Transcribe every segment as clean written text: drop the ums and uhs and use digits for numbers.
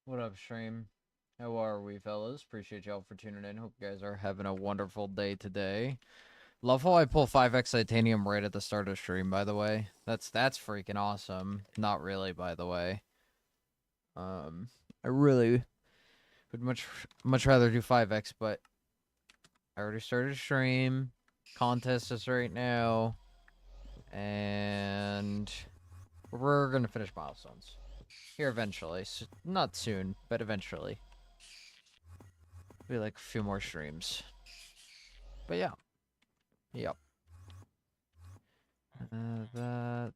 What up, stream? How are we, fellas? Appreciate y'all for tuning in. Hope you guys are having a wonderful day today. Love how I pull 5x titanium right at the start of stream, by the way. That's freaking awesome. Not really, by the way. I really would much rather do 5x, but I already started stream. Contest is right now. And we're gonna finish milestones. Here eventually. Not soon, but eventually. Be like a few more streams. But yeah. Yep. That.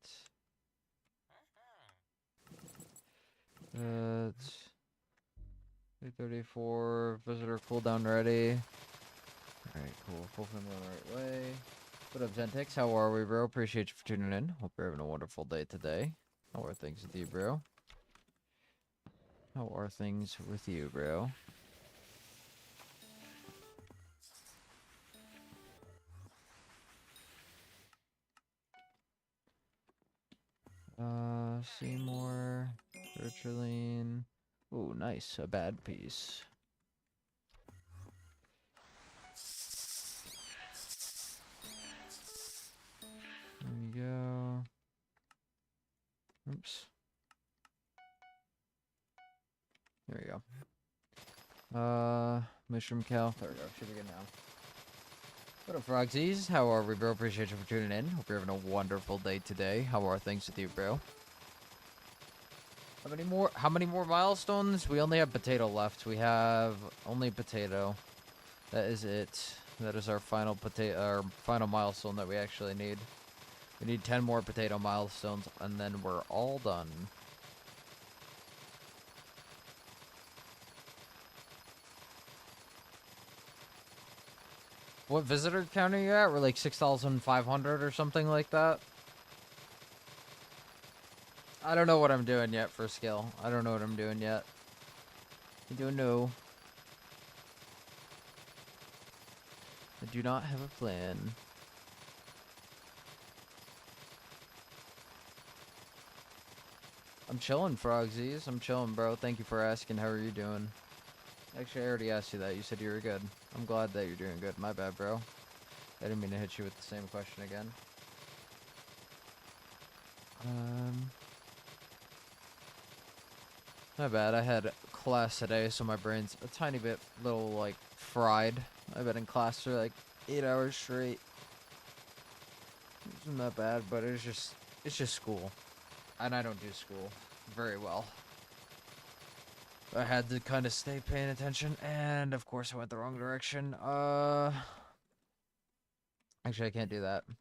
That's 334. Visitor cooldown ready. Alright, cool. Full film the right way. What up, Zentix? How are we, bro? Appreciate you for tuning in. Hope you're having a wonderful day today. How are things with you, bro? How are things with you, bro? Seymour. Richarline. Ooh, nice. A bad piece. There we go. Oops. There we go. Mushroom cow. There we go. Should be good now. What up, Frogsies? How are we, bro? Appreciate you for tuning in. Hope you're having a wonderful day today. How are things with you, bro? How many more milestones? We only have potato left. We have only potato. That is it. That is our final milestone that we actually need. We need 10 more potato milestones, and then we're all done. What visitor count are you at? We're like 6,500 or something like that. I don't know what I'm doing yet for skill. I don't know what I'm doing yet. I don't know. I do not have a plan. I'm chilling, Frogsies. I'm chilling, bro. Thank you for asking. How are you doing? Actually, I already asked you that. You said you were good. I'm glad that you're doing good. My bad, bro. I didn't mean to hit you with the same question again. My bad. I had class today, so my brain's a tiny bit like fried. I've been in class for like 8 hours straight. Isn't that bad, but it's just school. And I don't do school very well. I had to kind of stay paying attention, and of course I went the wrong direction. Actually, I can't do that. I'm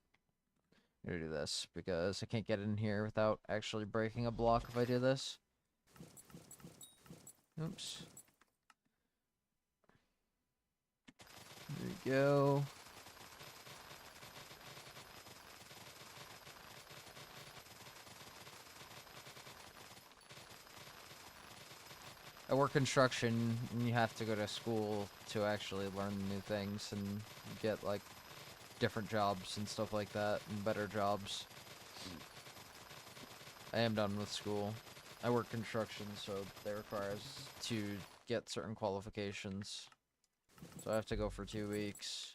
gonna do this, because I can't get in here without actually breaking a block if I do this. Oops. There we go. I work construction, and you have to go to school to actually learn new things and get, like, different jobs and stuff like that, and better jobs. I am done with school. I work construction, so they require us to get certain qualifications. So I have to go for 2 weeks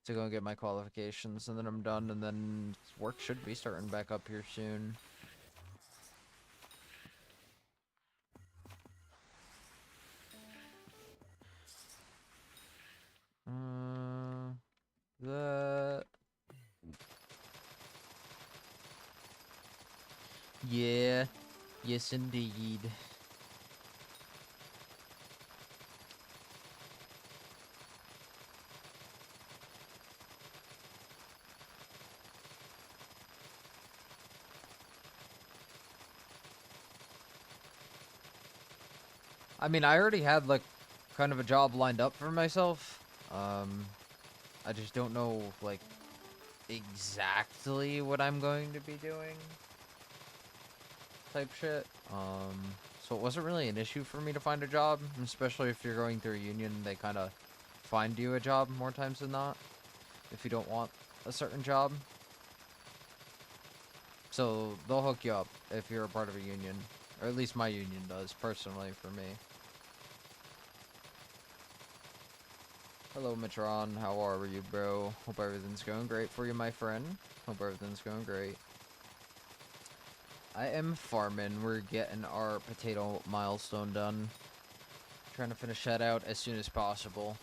to go and get my qualifications, and then I'm done, and then work should be starting back up here soon. That... Yeah. Yes, indeed. I mean, I already had, like, kind of a job lined up for myself. I just don't know, like, exactly what I'm going to be doing. Type shit. So it wasn't really an issue for me to find a job, especially if you're going through a union, they kind of find you a job more times than not, if you don't want a certain job. So they'll hook you up if you're a part of a union, or at least my union does, personally, for me. Hello, Metron. How are you, bro? Hope everything's going great for you, my friend. Hope everything's going great. I am farming. We're getting our potato milestone done. Trying to finish that out as soon as possible.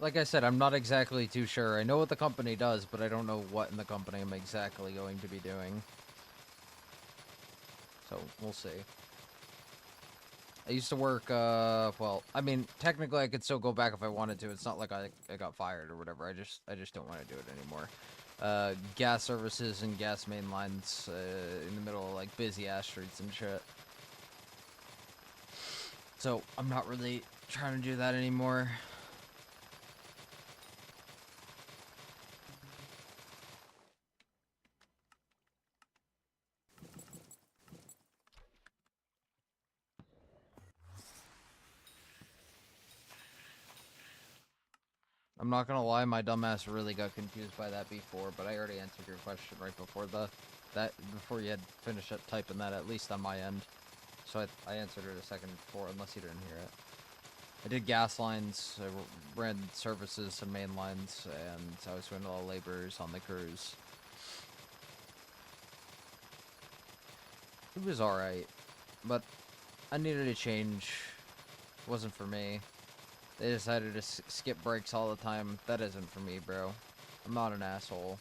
Like I said, I'm not exactly too sure. I know what the company does, but I don't know what in the company I'm exactly going to be doing. So, we'll see. I used to work, well, I mean, technically I could still go back if I wanted to. It's not like I got fired or whatever. I just don't want to do it anymore. Gas services and gas main lines, in the middle of, like, busy-ass streets and shit. So, I'm not really trying to do that anymore. I'm not gonna lie, my dumbass really got confused by that before, but I already answered your question right before before you had finished typing that, at least on my end. So I answered it a second before, unless you didn't hear it. I did gas lines, I ran services and main lines, and I was doing all the laborers on the crews. It was alright, but I needed a change. It wasn't for me. They decided to skip breaks all the time. That isn't for me, bro. I'm not an asshole.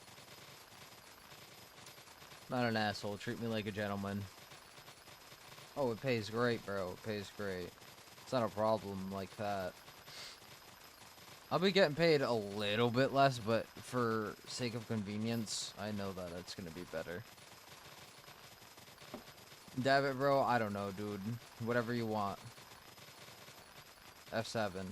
Not an asshole. Treat me like a gentleman. Oh, it pays great, bro. It pays great. It's not a problem like that. I'll be getting paid a little bit less, but for sake of convenience, I know that it's gonna be better. Dab it, bro? I don't know, dude. Whatever you want. F7.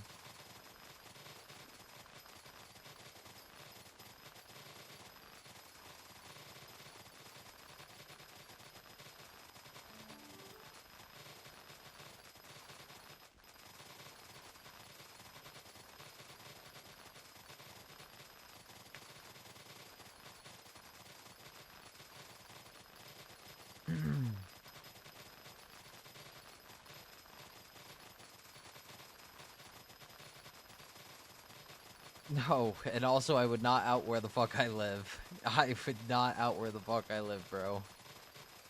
No, and also I would not out where the fuck I live. I would not out where the fuck I live, bro.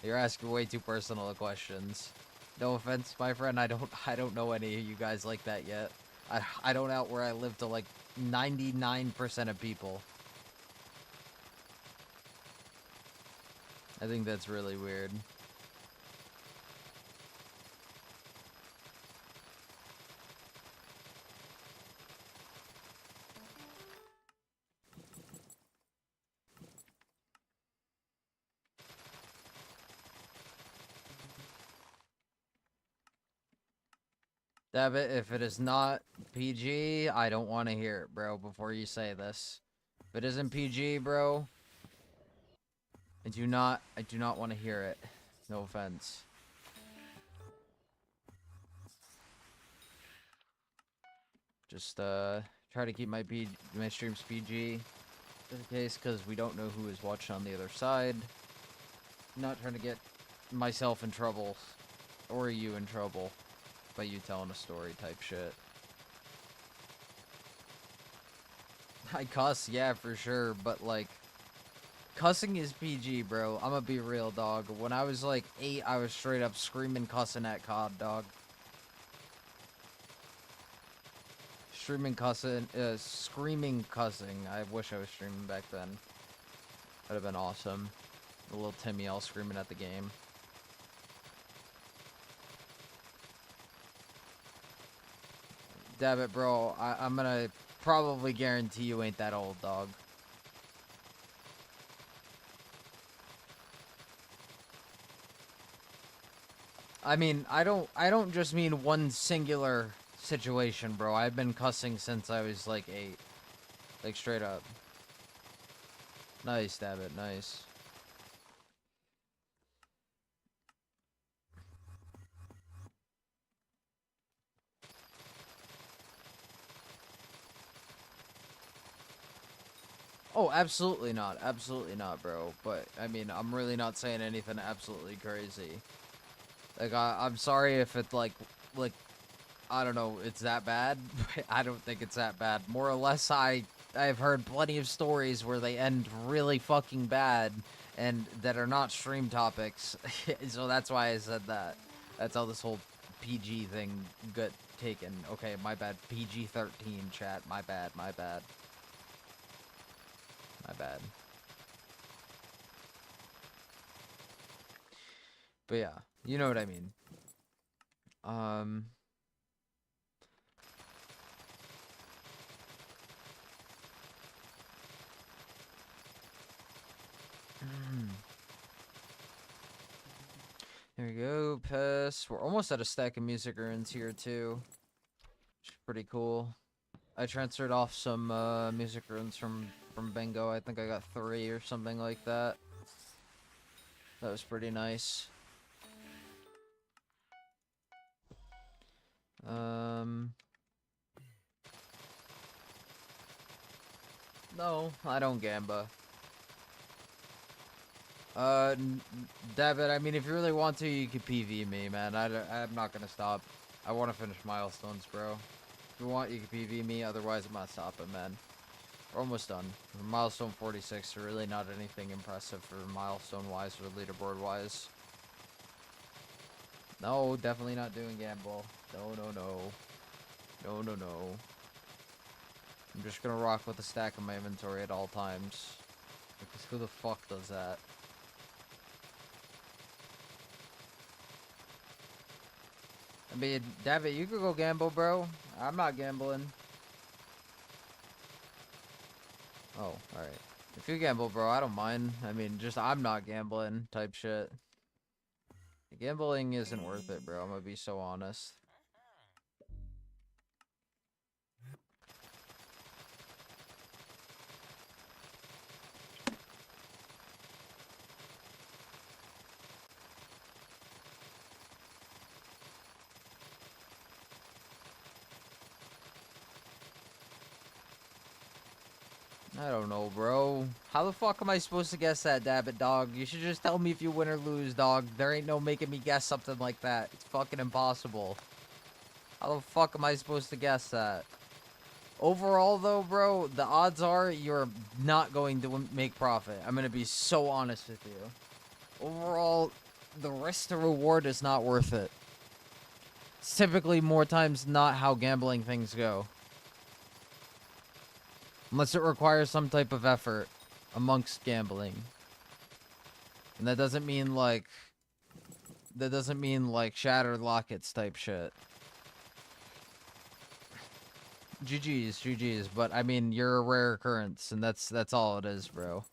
You're asking way too personal questions. No offense, my friend, I don't know any of you guys like that yet. I don't out where I live to like 99% of people. I think that's really weird. Dab it, if it is not PG, I don't want to hear it, bro, before you say this. If it isn't PG, bro, I do not want to hear it. No offense. Just, try to keep my streams PG, in case, because we don't know who is watching on the other side. I'm not trying to get myself in trouble, or you in trouble, by you telling a story type shit. I cuss, yeah, for sure, but, like, cussing is PG, bro. I'm gonna be real, dog. When I was, like, 8, I was straight up screaming cussing at COD, dog. Screaming cussing. I wish I was streaming back then. That'd have been awesome. A little Timmy all screaming at the game. Dab it, bro. I'm gonna probably guarantee you ain't that old, dog. I mean, I don't just mean one singular situation, bro. I've been cussing since I was like 8. Like straight up. Nice, damn it, nice. Oh, absolutely not, bro. But, I mean, I'm really not saying anything absolutely crazy. Like, I'm sorry if it's, like, I don't know, it's that bad. I don't think it's that bad. More or less, I've heard plenty of stories where they end really fucking bad, and that are not stream topics. So that's why I said that. That's how this whole PG thing got taken. Okay, my bad. PG-13, chat. My bad, my bad. My bad. But yeah, you know what I mean. Um... Here we go, piss. We're almost at a stack of music urns here, too. Which is pretty cool. I transferred off some music runes from Bingo. I think I got 3 or something like that. That was pretty nice. No, I don't gamba. David, I mean, if you really want to, you can PV me, man. I'm not gonna stop. I want to finish Milestones, bro. If you want, you can PV me. Otherwise, I'm not stopping, man. We're almost done. Milestone 46, really not anything impressive for milestone-wise or leaderboard-wise. No, definitely not doing gamble. No, no, no. No, no, no. I'm just gonna rock with a stack in my inventory at all times. Because who the fuck does that? I mean, David, you could go gamble, bro. I'm not gambling. Oh, alright. If you gamble, bro, I don't mind. I mean, just I'm not gambling type shit. Gambling isn't worth it, bro. I'm gonna be so honest. I don't know, bro. How the fuck am I supposed to guess that, Dabbit, dog? You should just tell me if you win or lose, dog. There ain't no making me guess something like that. It's fucking impossible. How the fuck am I supposed to guess that? Overall, though, bro, the odds are you're not going to make profit. I'm gonna be so honest with you. Overall, the risk to reward is not worth it. It's typically more times not how gambling things go. Unless it requires some type of effort amongst gambling. And that doesn't mean like shattered lockets type shit. GG's, but I mean you're a rare occurrence, and that's all it is, bro.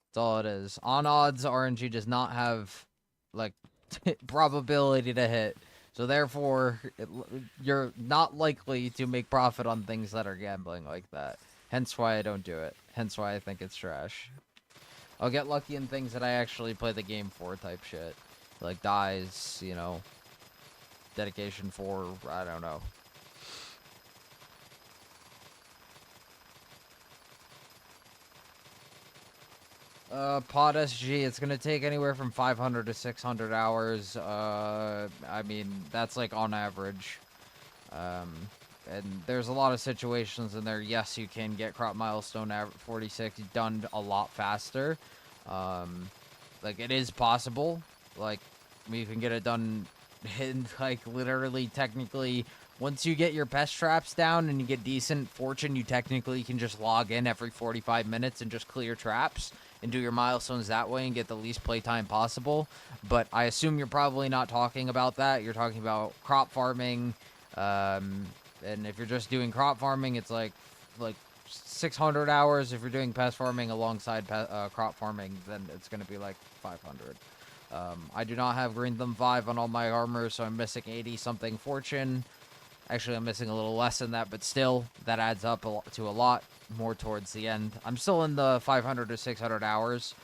That's all it is. On odds, RNG does not have like probability to hit. So therefore, you're not likely to make profit on things that are gambling like that. Hence why I don't do it. Hence why I think it's trash. I'll get lucky in things that I actually play the game for type shit. Like dies, you know, dedication for, I don't know. Pod SG, it's gonna take anywhere from 500 to 600 hours. I mean, that's like on average. And there's a lot of situations in there. Yes, you can get crop milestone 46 done a lot faster. Like it is possible. Like you can get it done in like literally technically once you get your pest traps down and you get decent fortune, you technically can just log in every 45 minutes and just clear traps and do your milestones that way and get the least playtime possible. But I assume you're probably not talking about that. You're talking about crop farming. And if you're just doing crop farming, it's like 600 hours. If you're doing pest farming alongside crop farming, then it's going to be like 500. I do not have Green Thumb 5 on all my armor, so I'm missing 80-something fortune. Actually, I'm missing a little less than that, but still, that adds up to a lot more towards the end. I'm still in the 500 to 600 hours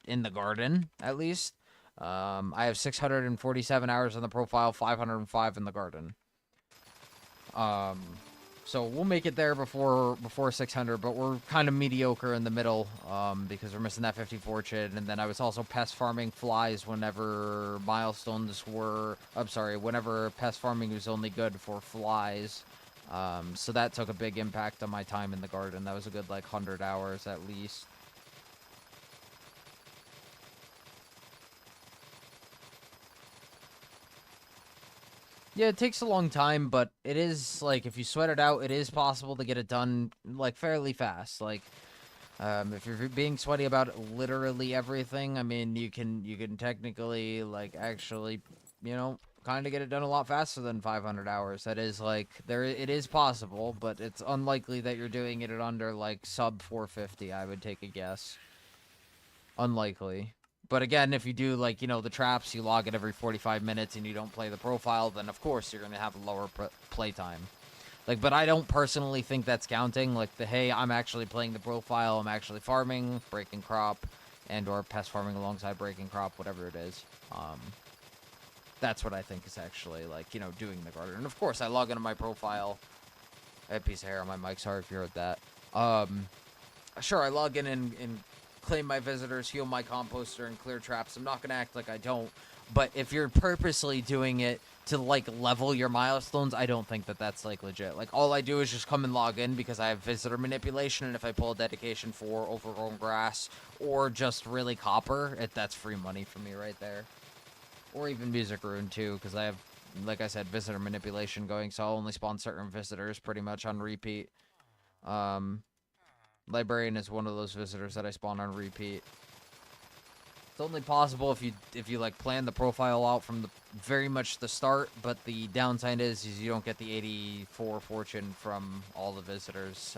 in the garden, at least. I have 647 hours in the profile, 505 in the garden. So we'll make it there before 600, but we're kind of mediocre in the middle because we're missing that 50 fortune. And then I was also pest farming flies whenever milestones were... I'm sorry, whenever pest farming was only good for flies. So that took a big impact on my time in the garden. That was a good, like, 100 hours at least. Yeah, it takes a long time, but it is, like, if you sweat it out, it is possible to get it done, like, fairly fast. Like, if you're being sweaty about literally everything, I mean, you can technically, like, actually, you know, kind of get it done a lot faster than 500 hours. That is, like, it is possible, but it's unlikely that you're doing it at under, like, sub 450, I would take a guess. Unlikely. But again, if you do, like, you know, the traps, you log it every 45 minutes and you don't play the profile, then of course you're going to have a lower play time. Like, but I don't personally think that's counting. Like, hey, I'm actually playing the profile, I'm actually farming, breaking crop, and or pest farming alongside breaking crop, whatever it is. That's what I think is actually, like, you know, doing the garden. And of course, I log into my profile. I have a piece of hair on my mic, sorry if you heard that. Sure, I log in and claim my visitors, heal my composter, and clear traps. I'm not going to act like I don't. But if you're purposely doing it to, like, level your milestones, I don't think that that's, like, legit. Like, all I do is just come and log in because I have visitor manipulation, and if I pull a dedication for overgrown grass or just really copper, that's free money for me right there. Or even music rune, too, because I have, like I said, visitor manipulation going, so I'll only spawn certain visitors pretty much on repeat. Librarian is one of those visitors that I spawn on repeat. It's only possible if you like plan the profile out from the very much the start, but the downside is you don't get the 84 fortune from all the visitors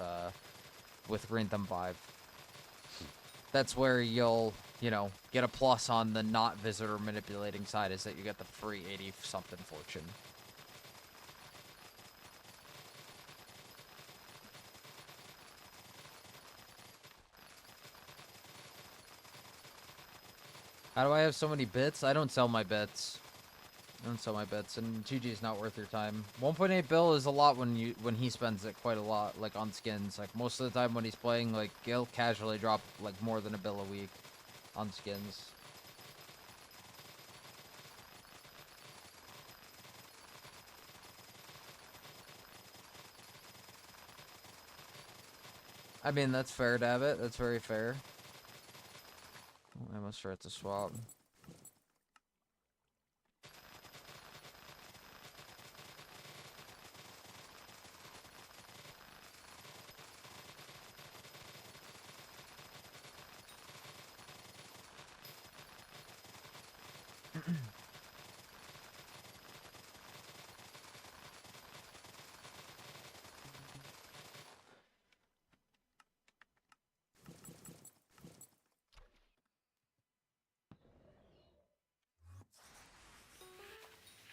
with Green Thumb 5. That's where you'll, you know, get a plus on the not visitor manipulating side, is that you get the free 80 something fortune. How do I have so many bits? I don't sell my bits. I don't sell my bits, and 2G is not worth your time. 1.8 bill is a lot when he spends it quite a lot, like on skins. Like most of the time when he's playing, like he'll casually drop like more than a bill a week on skins. I mean, that's fair, Dabbit. That's very fair. I must start to swap.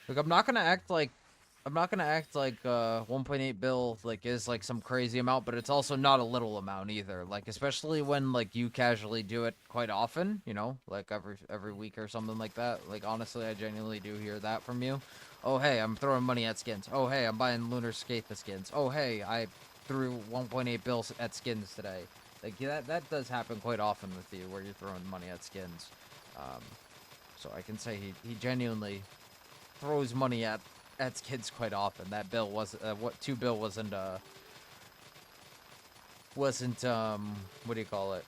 Look, I'm not gonna act like 1.8 bill like is like some crazy amount, but it's also not a little amount either. Like especially when like you casually do it quite often, you know, like every week or something like that. Like honestly, I genuinely do hear that from you. Oh hey, I'm throwing money at skins. Oh hey, I'm buying Lunar Skate the skins. Oh hey, I threw 1.8 bills at skins today. Like yeah, that does happen quite often with you, where you're throwing money at skins. So I can say he genuinely throws money at skins quite often. That bill was what 2 bill wasn't what do you call it?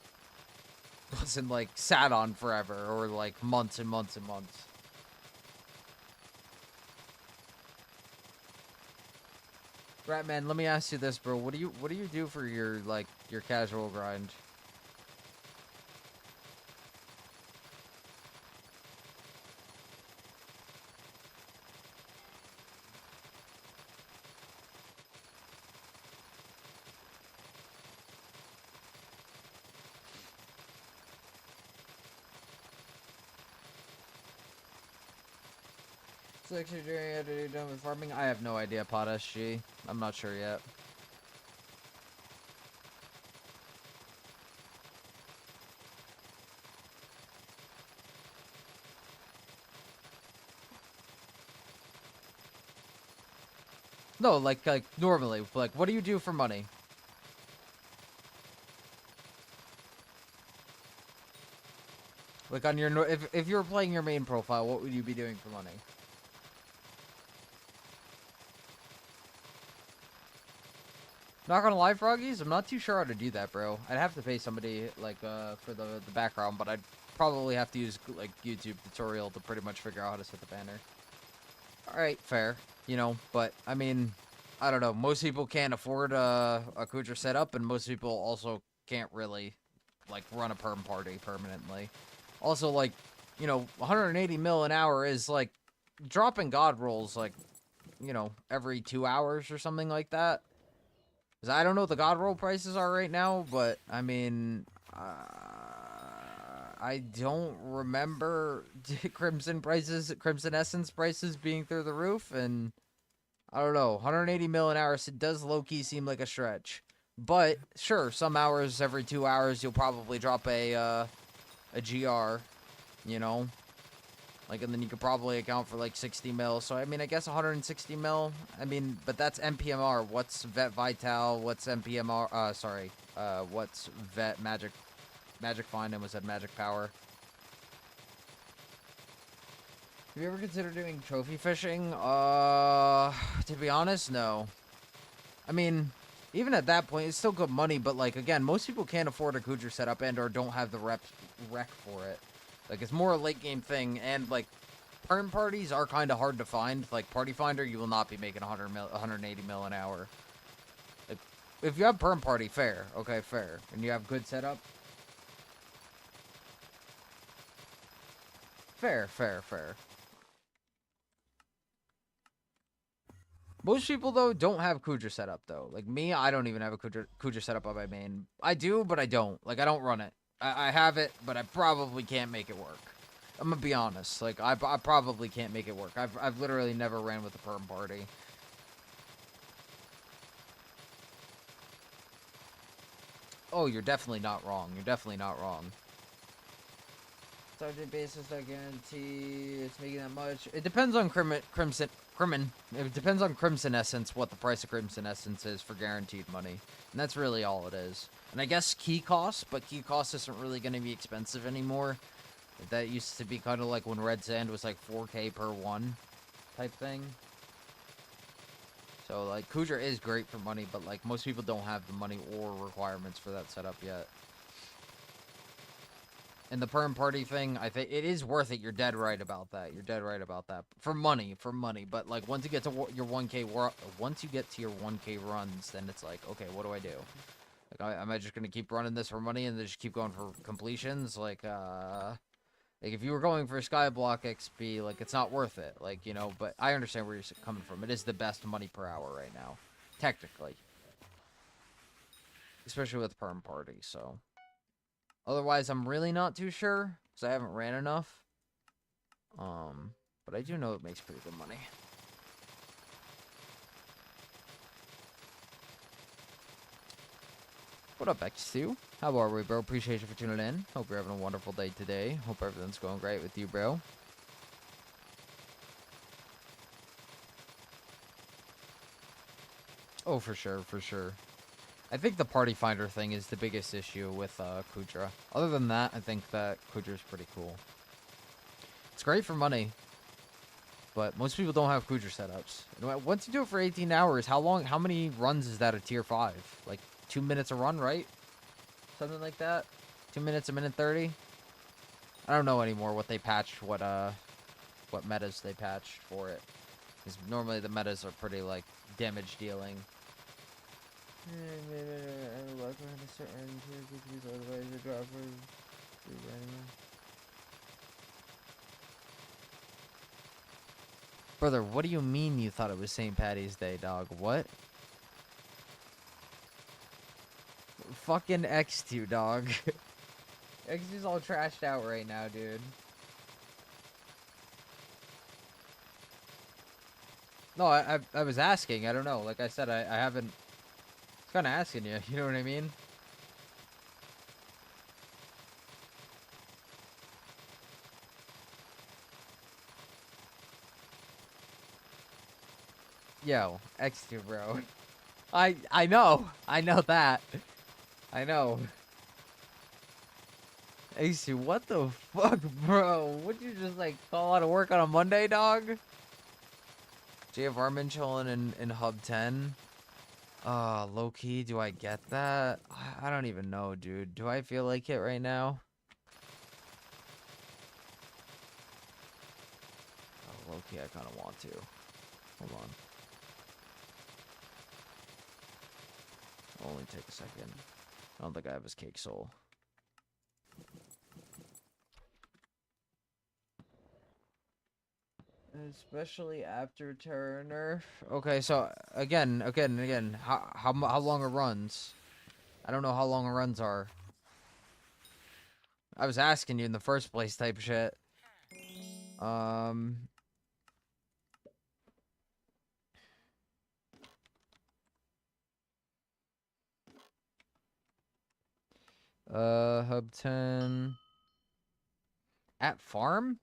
Wasn't like sat on forever or like months and months and months. Ratman, let me ask you this, bro. What do you do for your like your casual grind? What's the extra journey after you're done with farming? I have no idea, Pot SG. I'm not sure yet. No, like normally, like what do you do for money? Like on your if you were playing your main profile, what would you be doing for money? Not gonna lie, Froggies, I'm not too sure how to do that, bro. I'd have to pay somebody like for the background, but I'd probably have to use like YouTube tutorial to pretty much figure out how to set the banner. All right, fair, you know, but I mean, I don't know. Most people can't afford a Kuja setup, and most people also can't really like run a perm party permanently. Also, like, you know, 180 mil an hour is like dropping god rolls like, you know, every 2 hours or something like that. Because I don't know what the god roll prices are right now, but I mean, I don't remember Crimson Essence prices being through the roof, and I don't know, 180 mil an hour does low-key seem like a stretch. But sure, some hours every 2 hours you'll probably drop a GR, you know, like, and then you could probably account for like 60 mil. So I mean, I guess 160 mil. I mean, but that's MPMR. What's Vet Vital? What's MPMR? What's Vet Magic Find? And was that Magic Power? Have you ever considered doing trophy fishing? To be honest, no. I mean, even at that point, it's still good money, but like again, most people can't afford a Kuja setup and or don't have the rec for it. Like, it's more a late game thing, and like perm parties are kind of hard to find. Like Party Finder, you will not be making 180 mil an hour. Like, if you have perm party, fair, okay, fair, and you have good setup, fair. Most people, though, don't have Kuja setup, though. Like me, I don't even have a Kuja setup on my main. I do, but I don't. Like, I don't run it. I have it, but I probably can't make it work. I'm gonna be honest. Like, I probably can't make it work. I've literally never ran with a perm party. Oh, you're definitely not wrong. You're definitely not wrong. Sergeant basis, I guarantee it's making that much. It depends on Crimson. It depends on Crimson Essence, what the price of Crimson Essence is for guaranteed money. And that's really all it is. And I guess key costs, but key cost isn't really going to be expensive anymore. That used to be kind of like when Red Sand was like 4K per one type thing. So, like, Kuja is great for money, but, like, most people don't have the money or requirements for that setup yet. And the perm party thing, I think it is worth it. You're dead right about that. You're dead right about that. For money. But like once you get to your 1K, once you get to your 1K runs, then it's like, okay, what do I do? Like, am I just gonna keep running this for money and then just keep going for completions? Like if you were going for Skyblock XP, like it's not worth it. Like, you know, but I understand where you're coming from. It is the best money per hour right now, technically, especially with perm party. So. Otherwise, I'm really not too sure, because I haven't ran enough. But I do know it makes pretty good money. What up, X2? How are we, bro? Appreciate you for tuning in. Hope you're having a wonderful day today. Hope everything's going great with you, bro. Oh, for sure, for sure. I think the Party Finder thing is the biggest issue with Kudra. Other than that, I think that Kudra's pretty cool. It's great for money, but most people don't have Kudra setups. And once you do it for 18 hours, how many runs is that a tier 5? Like 2 minutes a run, right? Something like that? 2 minutes, a minute 30? I don't know anymore what they patched, what metas they patched for it. Because normally the metas are pretty, like, damage dealing. Brother, what do you mean you thought it was St. Patty's Day, dog? What? Fucking X2, dog. X2's all trashed out right now, dude. No, I was asking. I don't know. Like I said, I haven't. It's kind of asking you. You know what I mean? Yo, X2, bro. I know. I know that. I know. X2, what the fuck, bro? Would you just like call out of work on a Monday, dog? JFR chilling in Hub 10. Low key, do I get that? I don't even know, dude. Do I feel like it right now? Oh, low key, I kind of want to. Hold on. It'll only take a second. I don't think I have his cake soul. Especially after Turner. Okay, so again. How long are runs? I don't know how long runs are. I was asking you in the first place, type shit. Hub 10 at farm.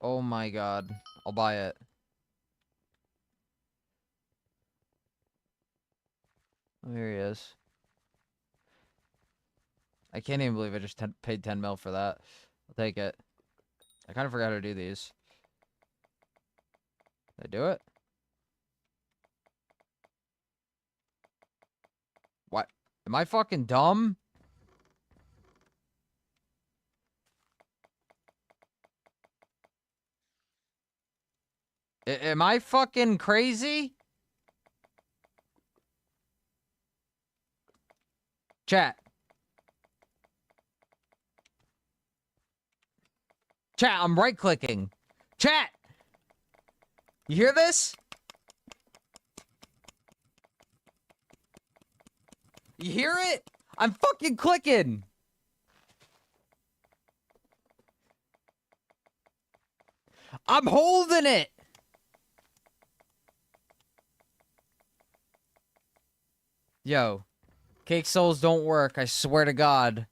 Oh my god, I'll buy it. Oh, here he is. I can't even believe I just paid 10 mil for that. I'll take it. I kind of forgot how to do these. Did I do it? What? Am I fucking dumb? Am I fucking crazy? Chat. Chat, I'm right-clicking. Chat! You hear this? You hear it? I'm fucking clicking! I'm holding it! Yo. Cake souls don't work, I swear to God.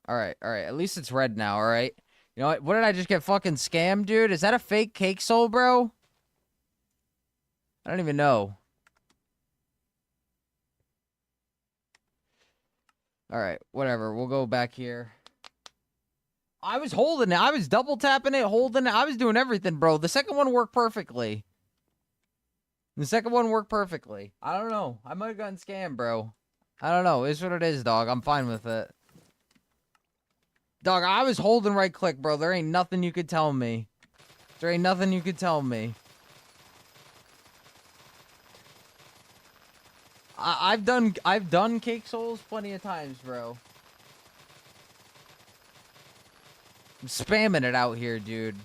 Alright. At least it's red now, alright? You know what did I just get fucking scammed, dude? Is that a fake cake soul, bro? I don't even know. Alright, whatever. We'll go back here. I was holding it. I was double tapping it, holding it. I was doing everything, bro. The second one worked perfectly. I don't know. I might have gotten scammed, bro. I don't know. It's what it is, dog. I'm fine with it. Dog, I was holding right click, bro. There ain't nothing you could tell me. I've done cake souls plenty of times, bro. I'm spamming it out here, dude.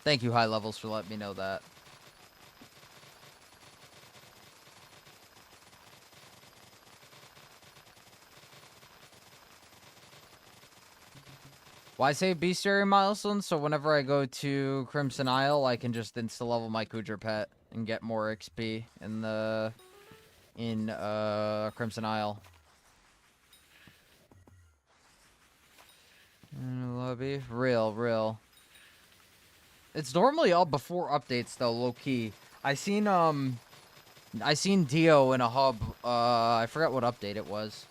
Thank you, High Levels, for letting me know that. Why say bestiary milestones? So whenever I go to Crimson Isle, I can just insta-level my Cougar pet and get more XP in Crimson Isle. Lobby. Real. It's normally all before updates though, low key. I seen Dio in a hub. I forgot what update it was.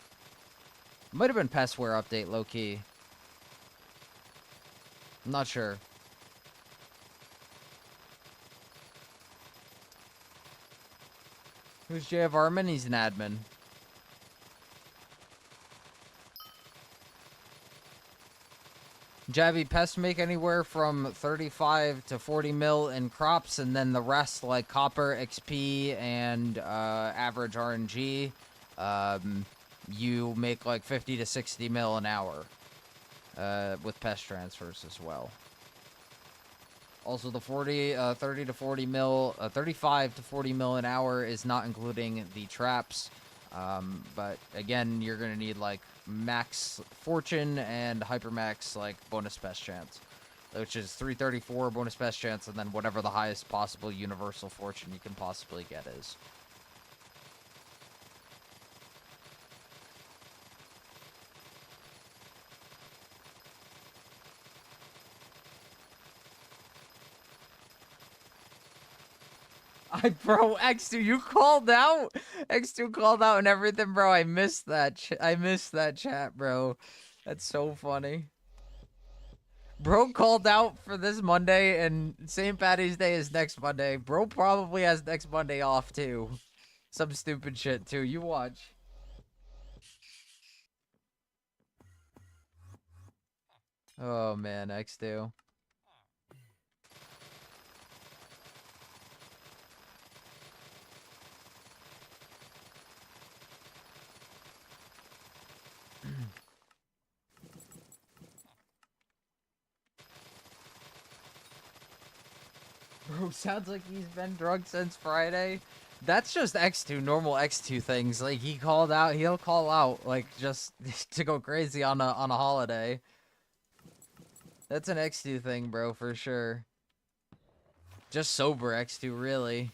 It might have been Pestware update, low key. I'm not sure. Who's JF Armin? He's an admin. Jabby pests make anywhere from 35 to 40 mil in crops, and then the rest, like copper, XP, and average RNG, you make like 50 to 60 mil an hour with pest transfers as well. Also, the 30 to 40 mil, 35 to 40 mil an hour is not including the traps. But again, you're gonna need like max fortune and hypermax like bonus best chance, which is 334 bonus best chance, and then whatever the highest possible universal fortune you can possibly get is. Bro, X2, you called out. X2 called out and everything, bro. I missed that. I missed that chat, bro. That's so funny. Bro called out for this Monday, and St. Patty's Day is next Monday. Bro probably has next Monday off too. Some stupid shit too. You watch. Oh man, X2. Bro, sounds like he's been drugged since Friday. That's just X2, normal X2 things. Like, he called out, he'll call out, like, just to go crazy on a holiday. That's an X2 thing, bro, for sure. Just sober X2, really.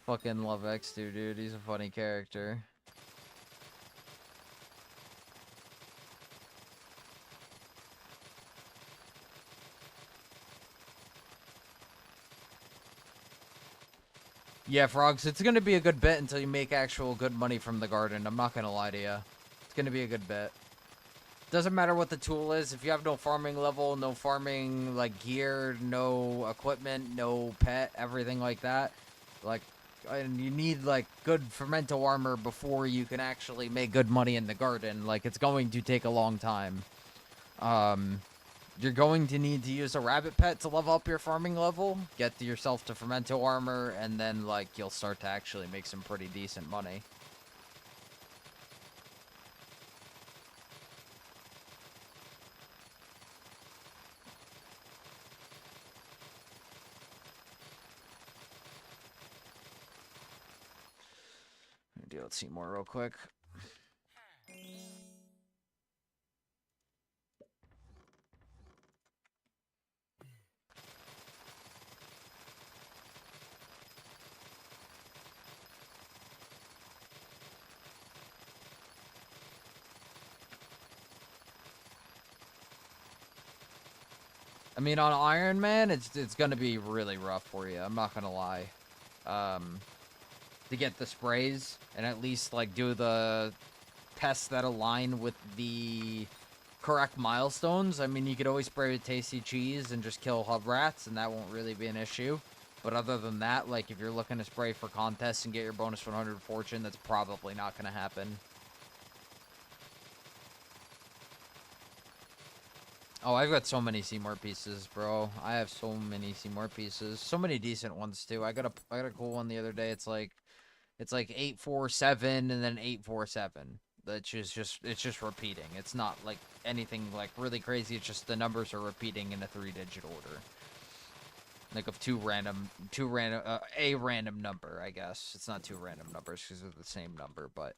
Fucking love X2, dude. He's a funny character. Yeah, Frogs, it's gonna be a good bit until you make actual good money from the garden. I'm not gonna lie to you. It's gonna be a good bit. Doesn't matter what the tool is. If you have no farming level, no farming, like, gear, no equipment, no pet, everything like that, like, and you need, like, good fermento armor before you can actually make good money in the garden. Like, it's going to take a long time. You're going to need to use a rabbit pet to level up your farming level, get yourself to fermento armor, and then, like, you'll start to actually make some pretty decent money. Deal with Seymour real quick. I mean, on Iron Man, it's gonna be really rough for you. I'm not gonna lie. To get the sprays and at least like do the tests that align with the correct milestones. I mean, you could always spray with tasty cheese and just kill hub rats, and that won't really be an issue. But other than that, like if you're looking to spray for contests and get your bonus 100 fortune, that's probably not gonna happen. Oh, I've got so many Seymour pieces, bro. I have so many Seymour pieces. So many decent ones too. I got a cool one the other day. It's like 847 and then 847. That's it's just repeating. It's not like anything like really crazy. It's just the numbers are repeating in a 3-digit order. Like of a random number, I guess. It's not two random numbers because they're the same number, but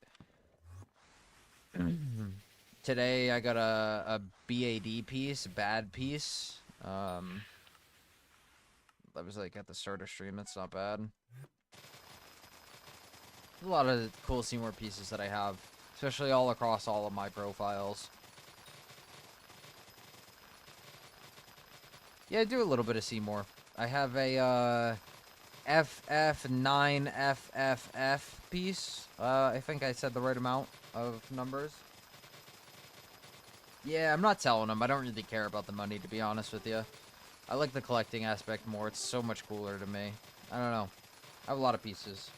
today I got a BAD piece, bad piece. That was like at the start of stream. That's not bad. A lot of cool Seymour pieces that I have, especially all across all of my profiles. Yeah, I do a little bit of Seymour. I have a FF9FFF piece. I think I said the right amount of numbers. Yeah, I'm not telling them. I don't really care about the money, to be honest with you. I like the collecting aspect more. It's so much cooler to me. I don't know. I have a lot of pieces.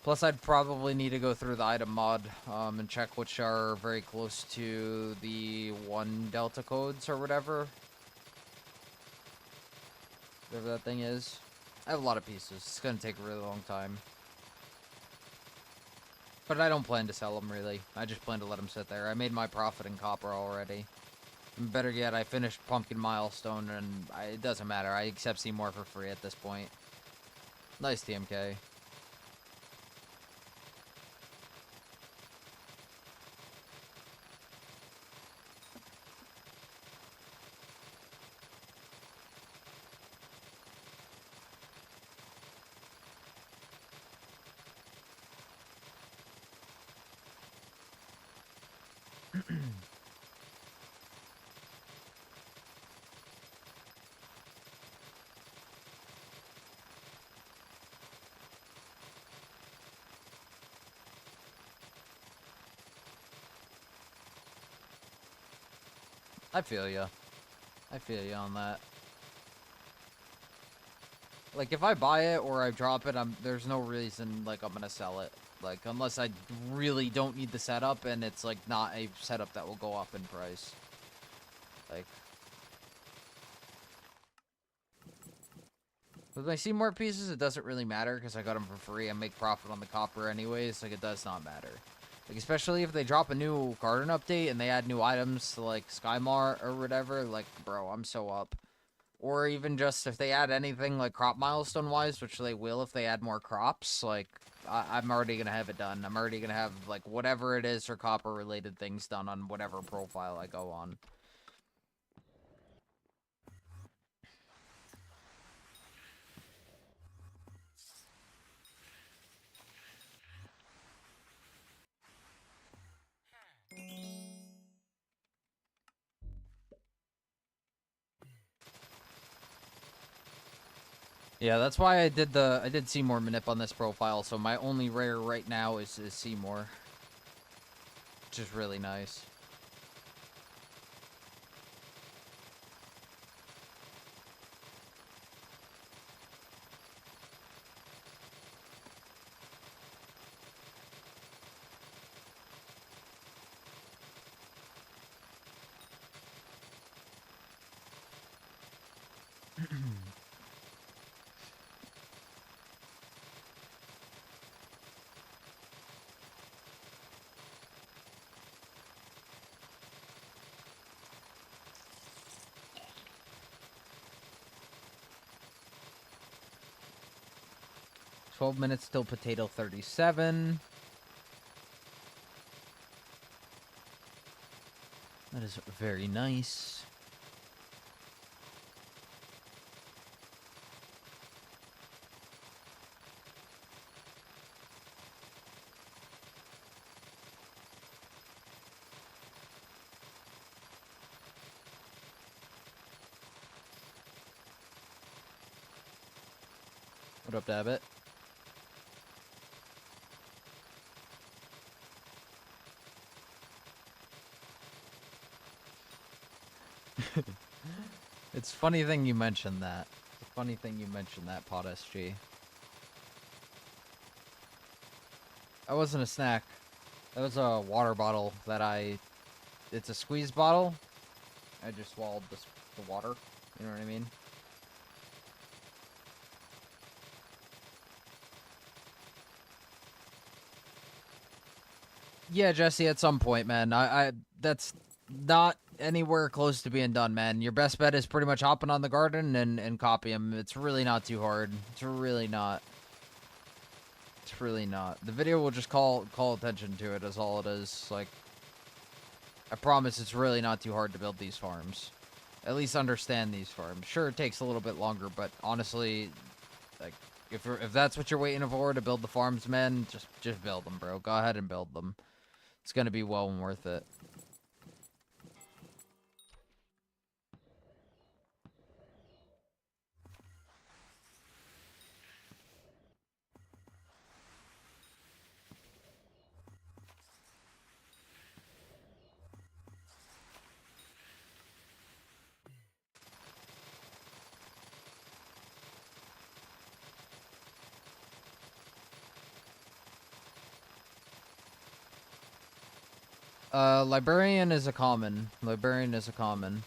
Plus, I'd probably need to go through the item mod and check which are very close to the 1 delta codes or whatever. Whatever that thing is. I have a lot of pieces. It's going to take a really long time. But I don't plan to sell them, really. I just plan to let them sit there. I made my profit in copper already. And better yet, I finished Pumpkin Milestone, and it doesn't matter. I accept Seymour for free at this point. Nice TMK. I feel ya. I feel ya on that. Like, if I buy it or I drop it, there's no reason, like, I'm gonna sell it. Like, unless I really don't need the setup and it's, like, not a setup that will go up in price. Like, with my Seymour pieces, it doesn't really matter because I got them for free. I make profit on the copper anyways. Like, it does not matter. Like, especially if they drop a new garden update and they add new items to, like, Skymar or whatever. Like, bro, I'm so up. Or even just if they add anything, like, crop milestone-wise, which they will if they add more crops. Like, I'm already going to have it done. I'm already going to have, like, whatever it is for copper-related things done on whatever profile I go on. Yeah, that's why I did Seymour manip on this profile, so my only rare right now is Seymour. Which is really nice. $12 minutes till potato 37. That is very nice. What up, Dabbit? It's funny thing you mentioned that. It's a funny thing you mentioned that, Pot SG. That wasn't a snack. That was a water bottle that it's a squeeze bottle. I just swallowed the water. You know what I mean? Yeah, Jesse, at some point, man. That's not anywhere close to being done, man. Your best bet is pretty much hopping on the garden and copy him. It's really not too hard. It's really not. It's really not. The video will just call attention to it, is all it is. Like, I promise it's really not too hard to build these farms. At least understand these farms. Sure, it takes a little bit longer, but honestly, like, if that's what you're waiting for to build the farms, man, just build them, bro. Go ahead and build them. It's gonna be well and worth it. Librarian is a common. Librarian is a common.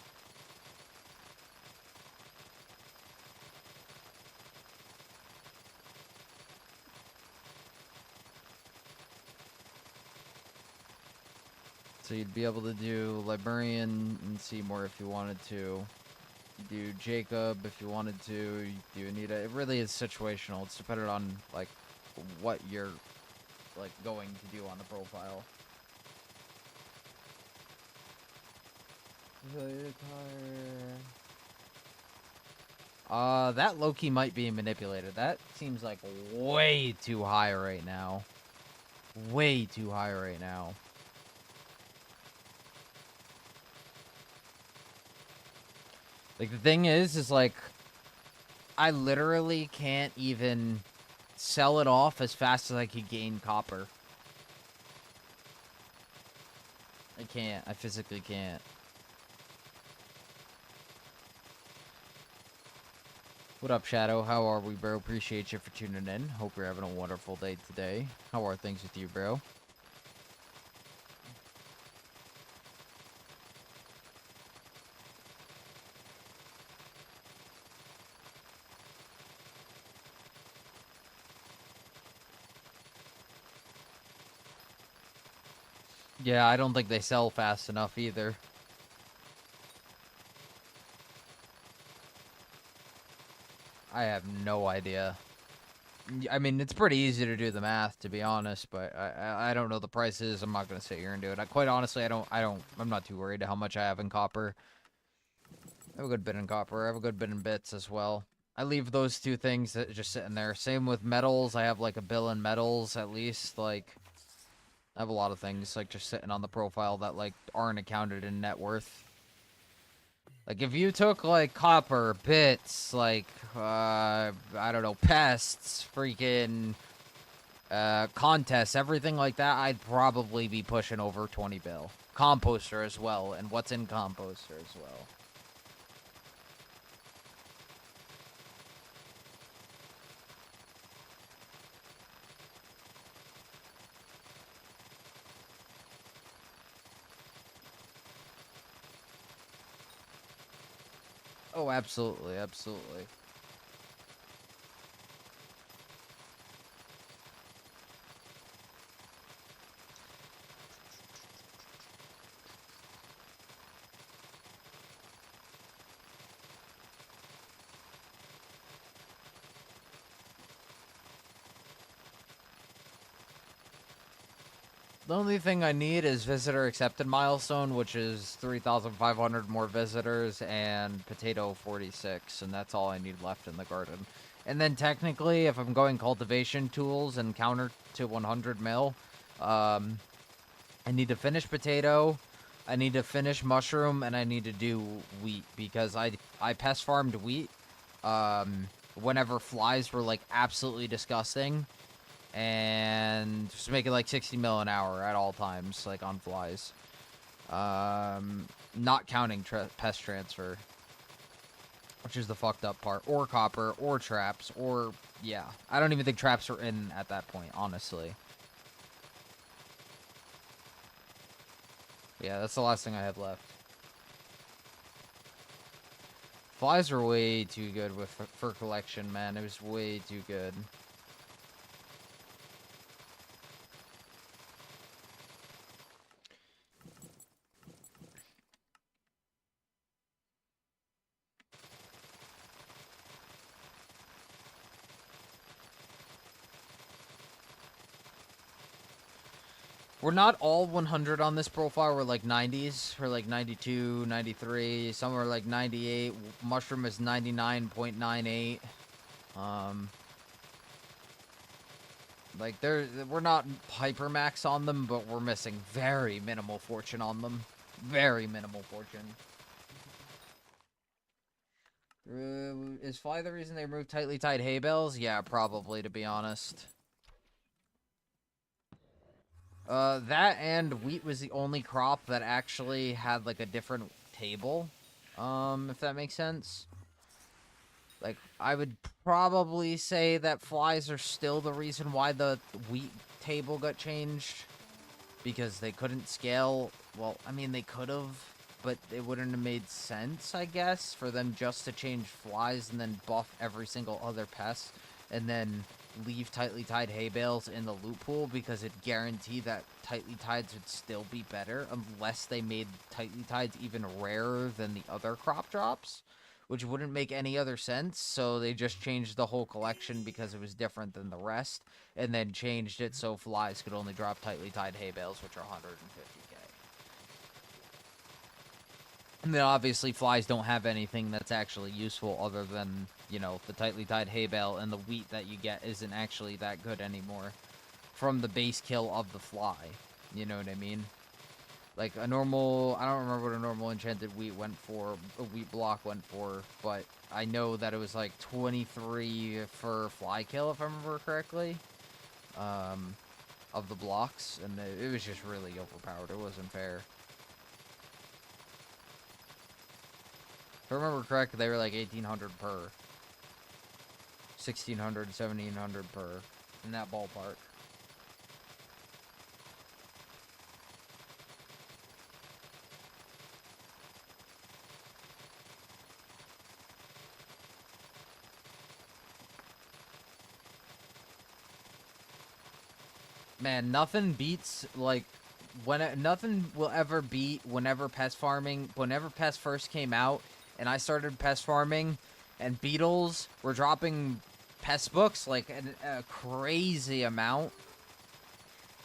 So you'd be able to do Librarian and Seymour if you wanted to. You do Jacob if you wanted to. You do Anita. It really is situational. It's dependent on, like, what you're, like, going to do on the profile. That Loki might be manipulated. That seems like way too high right now. Way too high right now. Like, the thing is like, I literally can't even sell it off as fast as I could gain copper. I can't. I physically can't. What up, Shadow? How are we, bro? Appreciate you for tuning in. Hope you're having a wonderful day today. How are things with you, bro? Yeah, I don't think they sell fast enough either. I have no idea. I mean, it's pretty easy to do the math, to be honest, but I don't know the prices. I'm not gonna sit here and do it. Quite honestly, I'm not too worried how much I have in copper. I have a good bit in copper. I have a good bit in bits as well. I leave those two things that just sitting there. Same with metals. I have like a bill in metals at least. Like, I have a lot of things like just sitting on the profile that like aren't accounted in net worth. Like, if you took, like, copper, bits, like, I don't know, pests, freaking, contests, everything like that, I'd probably be pushing over 20 bill. Composter as well, and what's in Composter as well. Oh, absolutely, absolutely. The only thing I need is visitor accepted milestone, which is 3,500 more visitors, and potato 46, and that's all I need left in the garden. And then technically, if I'm going cultivation tools and counter to 100 mil, I need to finish potato, I need to finish mushroom, and I need to do wheat, because I pest farmed wheat, whenever flies were, like, absolutely disgusting, and just making like 60 mil an hour at all times, like on flies. Not counting pest transfer, which is the fucked up part, or copper, or traps, or yeah. I don't even think traps are in at that point, honestly. Yeah, that's the last thing I have left. Flies are way too good with for collection, man. It was way too good. We're not all 100 on this profile. We're like 90s. We're like 92, 93. Some are like 98. Mushroom is 99.98. Like, we're not hypermax on them, but we're missing very minimal fortune on them. Very minimal fortune. Is Fly the reason they removed tightly tied hay bales? Yeah, probably, to be honest. That and wheat was the only crop that actually had, like, a different table. If that makes sense. Like, I would probably say that flies are still the reason why the wheat table got changed. Because they couldn't scale. Well, I mean, they could have, but it wouldn't have made sense, I guess, for them just to change flies and then buff every single other pest. And then leave tightly tied hay bales in the loot pool because it guaranteed that tightly tieds would still be better unless they made tightly tieds even rarer than the other crop drops, which wouldn't make any other sense. So they just changed the whole collection because it was different than the rest, and then changed it so flies could only drop tightly tied hay bales, which are 150k. And then obviously flies don't have anything that's actually useful other than, you know, the tightly tied hay bale, and the wheat that you get isn't actually that good anymore from the base kill of the fly. You know what I mean? Like a normal, I don't remember what a normal enchanted wheat went for, a wheat block went for, but I know that it was like 23 for fly kill, if I remember correctly, of the blocks, and it was just really overpowered. It wasn't fair. If I remember correctly, they were like 1,800 per. 1,600, 1,700 per. In that ballpark. Man, nothing beats, like, nothing will ever beat whenever pest first came out, and I started pest farming, and beetles were dropping pest books, like, a crazy amount.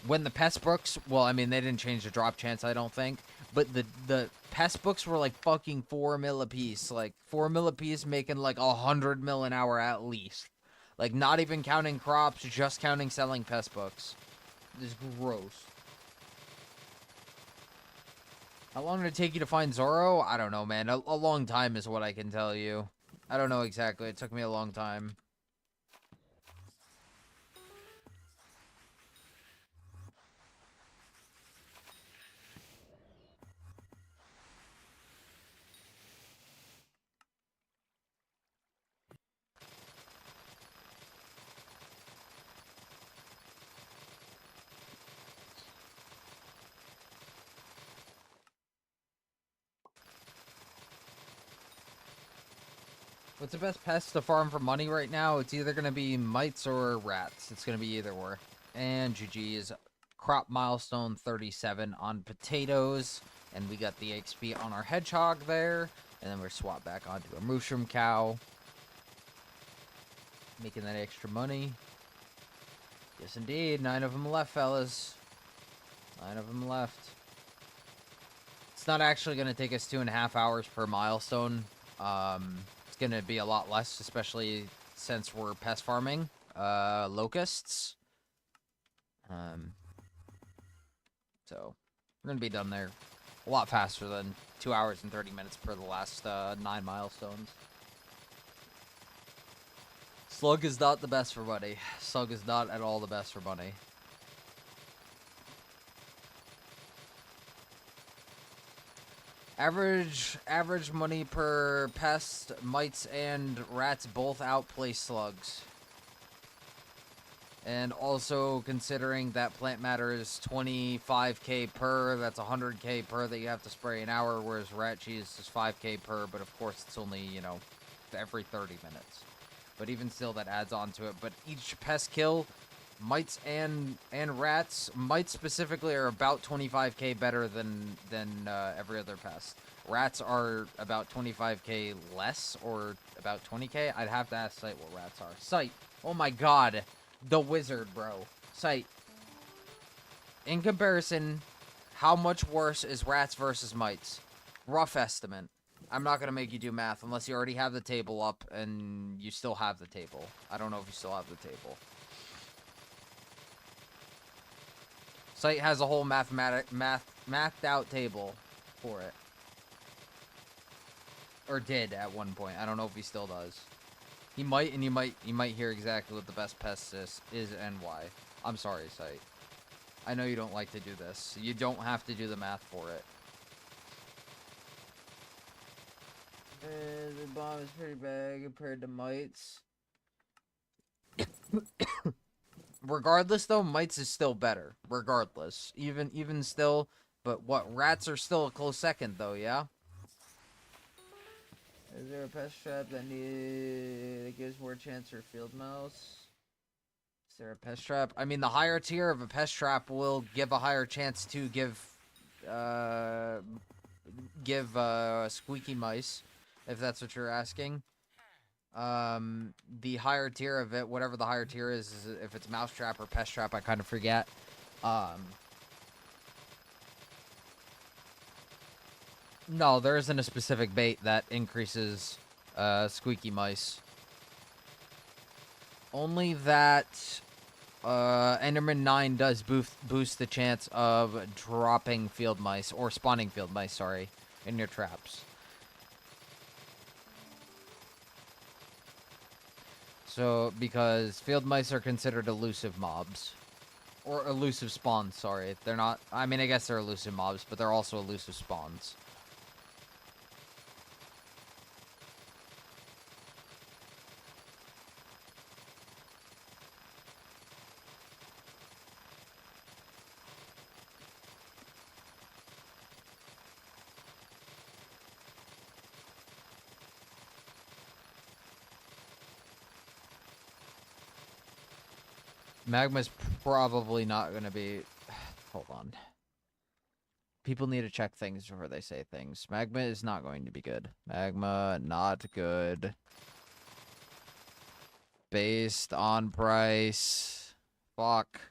When the pest books, well, I mean, they didn't change the drop chance, I don't think, but the pest books were, like, fucking 4 mil a piece, like, 4 mil a piece making, like, 100 mil an hour at least. Like, not even counting crops, just counting selling pest books. This is gross. How long did it take you to find Zoro? I don't know, man. A long time is what I can tell you. I don't know exactly. It took me a long time. What's the best pest to farm for money right now? It's either going to be mites or rats. It's going to be either or. And GG's crop milestone 37 on potatoes. And we got the XP on our hedgehog there. And then we're swap back onto a mushroom cow. Making that extra money. Yes, indeed. 9 of them left, fellas. 9 of them left. It's not actually going to take us 2.5 hours per milestone. It's going to be a lot less, especially since we're pest farming locusts. So we're going to be done there a lot faster than 2 hours and 30 minutes per the last 9 milestones. Slug is not the best for money. Slug is not at all the best for money. Average money per pest, mites and rats both outplay slugs. And also considering that plant matter is 25k per, that's 100k per that you have to spray an hour, whereas rat cheese is 5k per, but of course it's only, you know, every 30 minutes. But even still, that adds on to it. But each pest kill, mites and rats, mites specifically are about 25k better than every other pest. Rats are about 25k less, or about 20k. I'd have to ask Sight what rats are. Sight, oh my god, the wizard, bro. Sight, in comparison, how much worse is rats versus mites? Rough estimate. I'm not going to make you do math unless you already have the table up, and you still have the table. I don't know if you still have the table. Sight has a whole mathed out table for it. Or did at one point. I don't know if he still does. He might, and you might hear exactly what the best pest is and why. I'm sorry, Sight. I know you don't like to do this. You don't have to do the math for it. The bomb is pretty bad compared to mites. Regardless, though, mites is still better. Regardless, even still, but what, rats are still a close second, though. Yeah. Is there a pest trap that gives more chance for field mouse? Is there a pest trap? I mean, the higher tier of a pest trap will give a higher chance to give squeaky mice, if that's what you're asking. The higher tier of it, whatever the higher tier is if it's mouse trap or pest trap, I kind of forget. No, there isn't a specific bait that increases squeaky mice. Only that Enderman 9 does boost the chance of dropping field mice, or spawning field mice, sorry, in your traps. So, because field mice are considered elusive mobs. Or elusive spawns, sorry. They're not, I mean, I guess they're elusive mobs, but they're also elusive spawns. Magma's probably not going to be... Hold on. People need to check things before they say things. Magma is not going to be good. Magma, not good. Based on price. Fuck.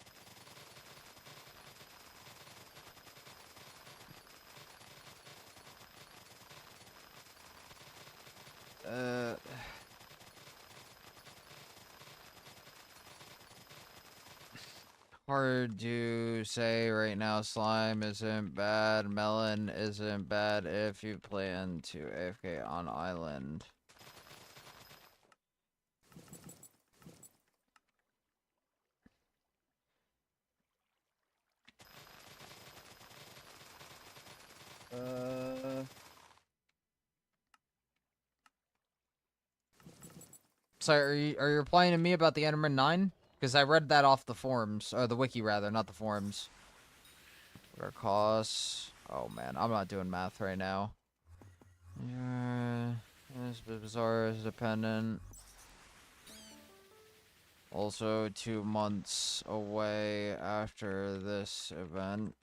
Hard to say right now. Slime isn't bad. Melon isn't bad if you plan to AFK on island. Sorry, are you replying to me about the Enderman 9? Because I read that off the forums, or the wiki rather, not the forums. What are costs? Oh man, I'm not doing math right now. Yeah, this bizarre is dependent. Also, 2 months away after this event.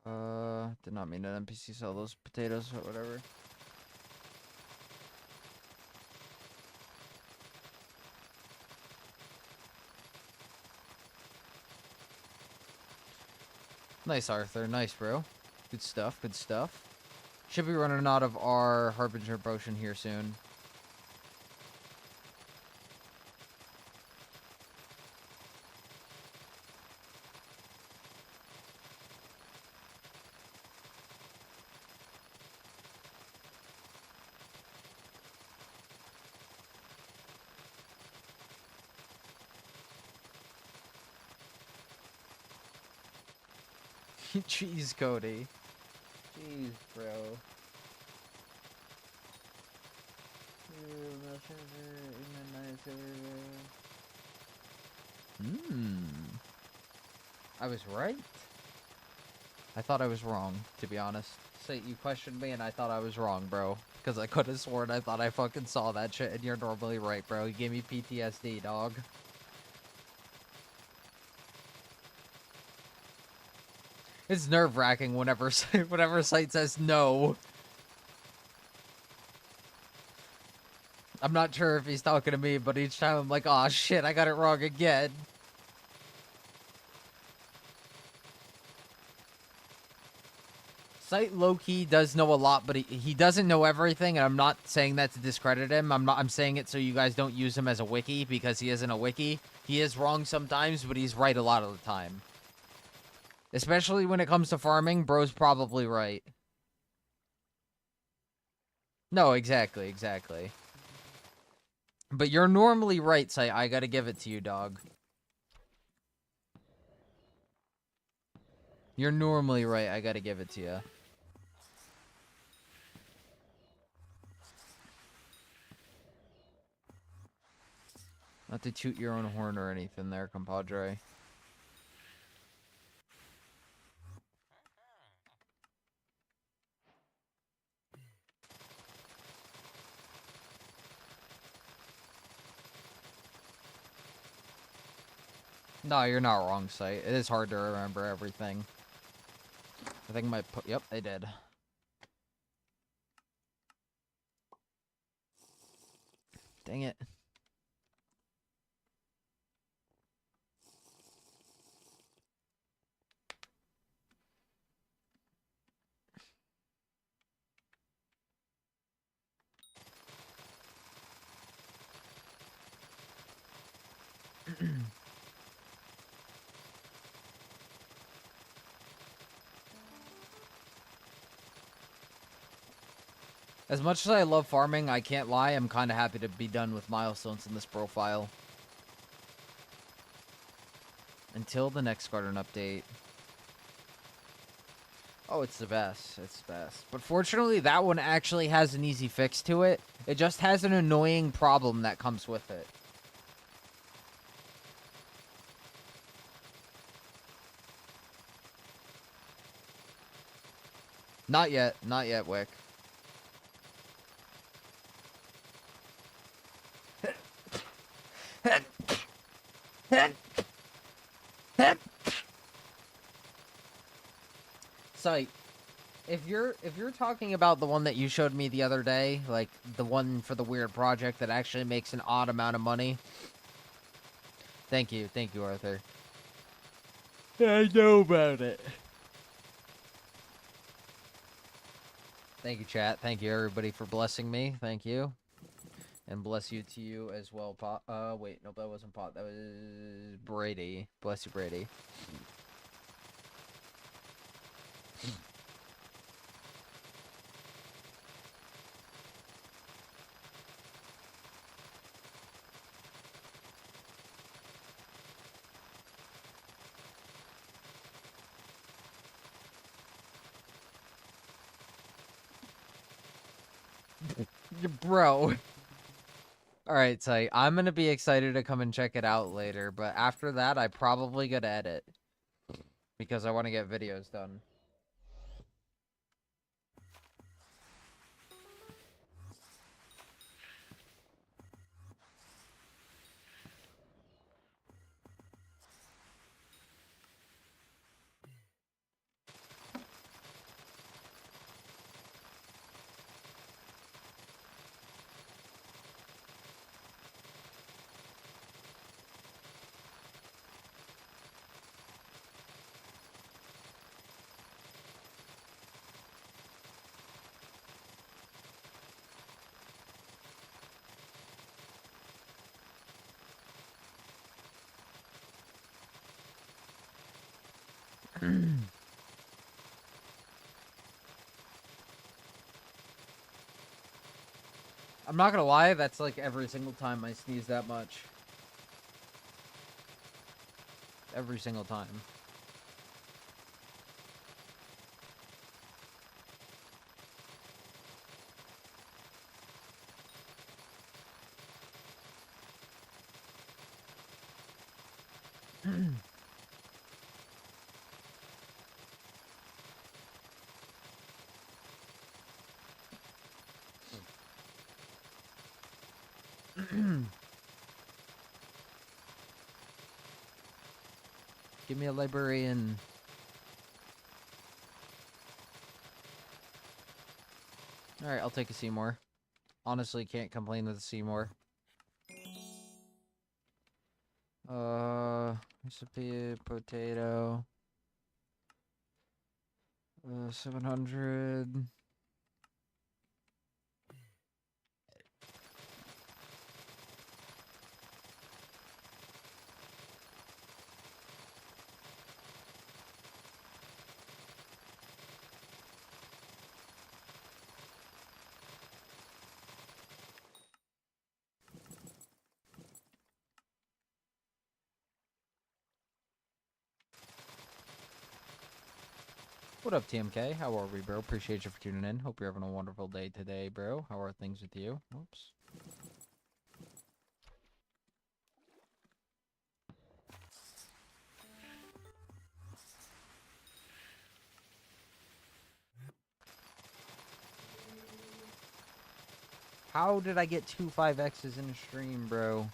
Did not mean an NPC sell those potatoes or whatever. Nice, Arthur. Nice, bro. Good stuff, good stuff. Should be running out of our Harbinger potion here soon. Jeez, Cody. Jeez, bro. I was right? I thought I was wrong, to be honest. So you questioned me and I thought I was wrong, bro. Because I could have sworn I thought I fucking saw that shit and you're normally right, bro. You gave me PTSD, dog. It's nerve-wracking whenever site says no. I'm not sure if he's talking to me, but each time I'm like, aw, shit, I got it wrong again. Site low-key does know a lot, but he doesn't know everything, and I'm not saying that to discredit him. I'm saying it so you guys don't use him as a wiki, because he isn't a wiki. He is wrong sometimes, but he's right a lot of the time. Especially when it comes to farming, bro's probably right. No, exactly, exactly. But you're normally right, Site. I gotta give it to you, dog. You're normally right. I gotta give it to you. Not to toot your own horn or anything there, compadre. No, you're not wrong, Sight. It is hard to remember everything. I think my... Yep, they did. Dang it. As much as I love farming, I can't lie, I'm kind of happy to be done with milestones in this profile. Until the next garden update. Oh, it's the best. It's the best. But fortunately, that one actually has an easy fix to it. It just has an annoying problem that comes with it. Not yet. Not yet, Wick. So, if you're talking about the one that you showed me the other day, like the one for the weird project that actually makes an odd amount of money. Thank you, Arthur. I know about it. Thank you, chat. Thank you, everybody, for blessing me. Thank you. And bless you to you as well, Pot. Wait, nope, that wasn't Pot. That was Brady. Bless you, Brady. Bro. Alright, so I'm gonna be excited to come and check it out later, but after that, I probably gotta edit. Because I want to get videos done. I'm not gonna lie, that's like every single time I sneeze that much. Every single time. Give me a librarian. Alright, I'll take a Seymour. Honestly, can't complain with a Seymour. Recipe, potato. 700. What up, TMK? How are we, bro? Appreciate you for tuning in. Hope you're having a wonderful day today, bro. How are things with you? Oops. How did I get 2 5X's in a stream, bro?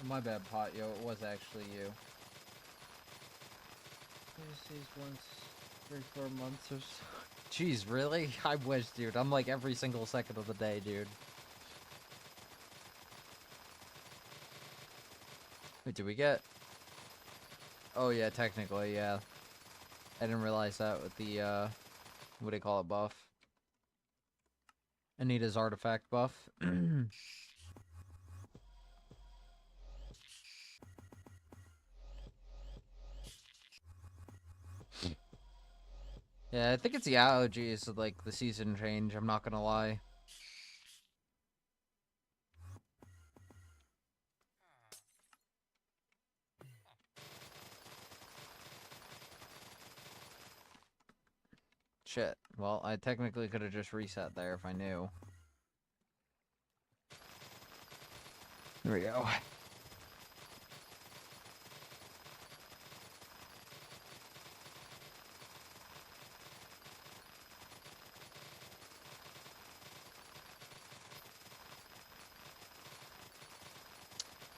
My bad, Pot, yo. It was actually you. These once every 4 months or so. Jeez, really? I wish, dude. I'm like every single second of the day, dude. Wait, did we get... Oh, yeah, technically, yeah. I didn't realize that with the, what do you call it, buff? Anita's artifact buff. Yeah, I think it's the allergies of, like, the season change, I'm not gonna lie. Shit. Well, I technically could have just reset there if I knew. There we go.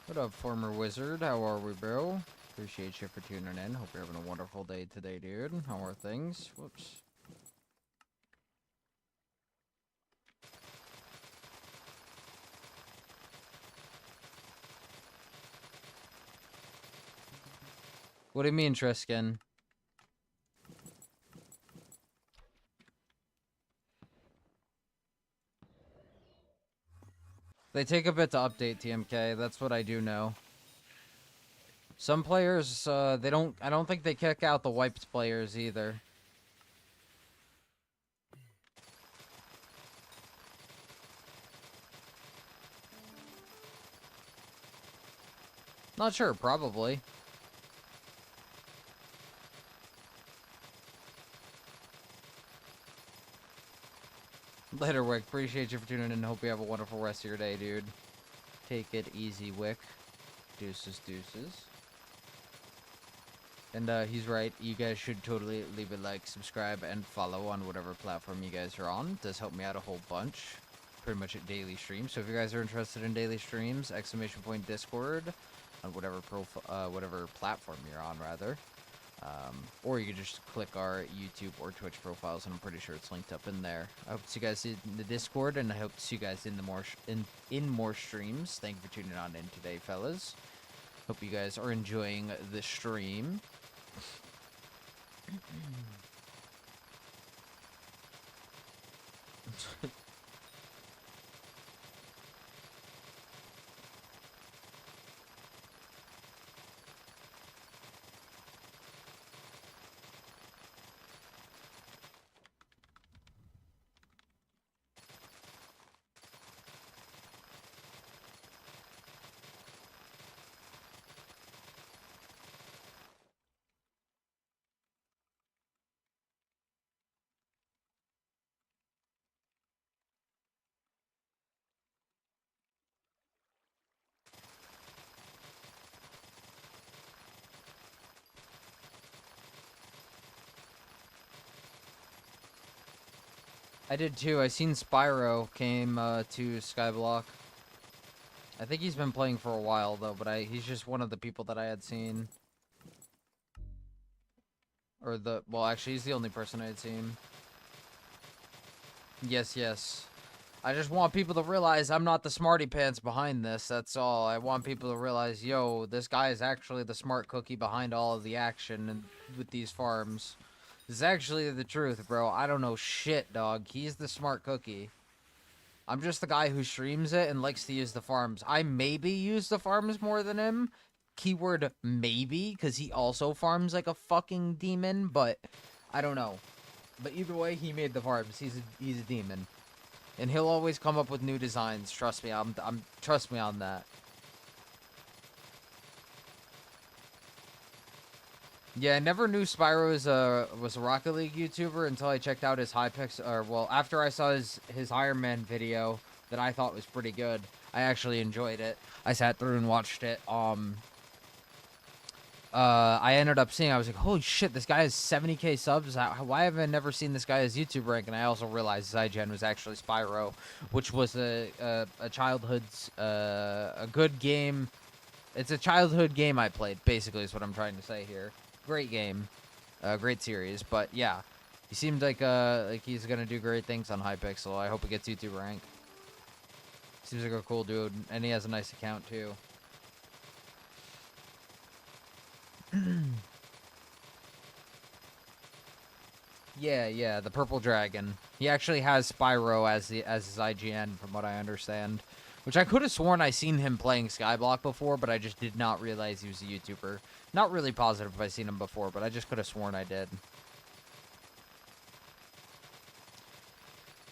What up, former wizard? How are we, bro? Appreciate you for tuning in. Hope you're having a wonderful day today, dude. How are things? Whoops. What do you mean, Triskin? They take a bit to update TMK. That's what I do know. Some players, they don't... I don't think they kick out the wiped players either. Not sure, probably. Later, Wick. Appreciate you for tuning in. Hope you have a wonderful rest of your day, dude. Take it easy, Wick. Deuces, deuces. And, he's right. You guys should totally leave a like, subscribe, and follow on whatever platform you guys are on. It does help me out a whole bunch. Pretty much at daily streams. So if you guys are interested in daily streams, ! Discord on whatever whatever platform you're on, rather. Or you can just click our YouTube or Twitch profiles, and I'm pretty sure it's linked up in there. I hope to see you guys in the Discord, and I hope to see you guys in the more streams. Thank you for tuning on in today, fellas. Hope you guys are enjoying the stream. I did too. I seen Spyro came to Skyblock. I think he's been playing for a while though, but he's just one of the people that I had seen. Or well, actually, he's the only person I had seen. Yes, yes. I just want people to realize I'm not the smarty pants behind this, that's all. I want people to realize, yo, this guy is actually the smart cookie behind all of the action and with these farms. This is actually the truth, bro. I don't know shit, dog. He's the smart cookie. I'm just the guy who streams it and likes to use the farms. I maybe use the farms more than him. Keyword maybe, because he also farms like a fucking demon, but I don't know. But either way, he made the farms. He's a demon. And he'll always come up with new designs. Trust me, trust me on that. Yeah, I never knew Spyro was a Rocket League YouTuber until I checked out his HYPIXEL, or well, after I saw his Iron Man video that I thought was pretty good. I actually enjoyed it. I sat through and watched it. I ended up seeing, I was like, holy shit, this guy has 70k subs. Why have I never seen this guy's YouTube rank? And I also realized his IGN was actually Spyro, which was a childhood's, a good game It's a childhood game I played, basically, is what I'm trying to say here. Great game. Great series. But, yeah. He seemed like he's going to do great things on HYPIXEL. I hope he gets YouTube rank. Seems like a cool dude. And he has a nice account, too. Yeah, the purple dragon. He actually has Spyro as his IGN, from what I understand. Which I could have sworn I seen him playing Skyblock before, but I just did not realize he was a YouTuber. Not really positive if I seen him before, but I just could have sworn I did.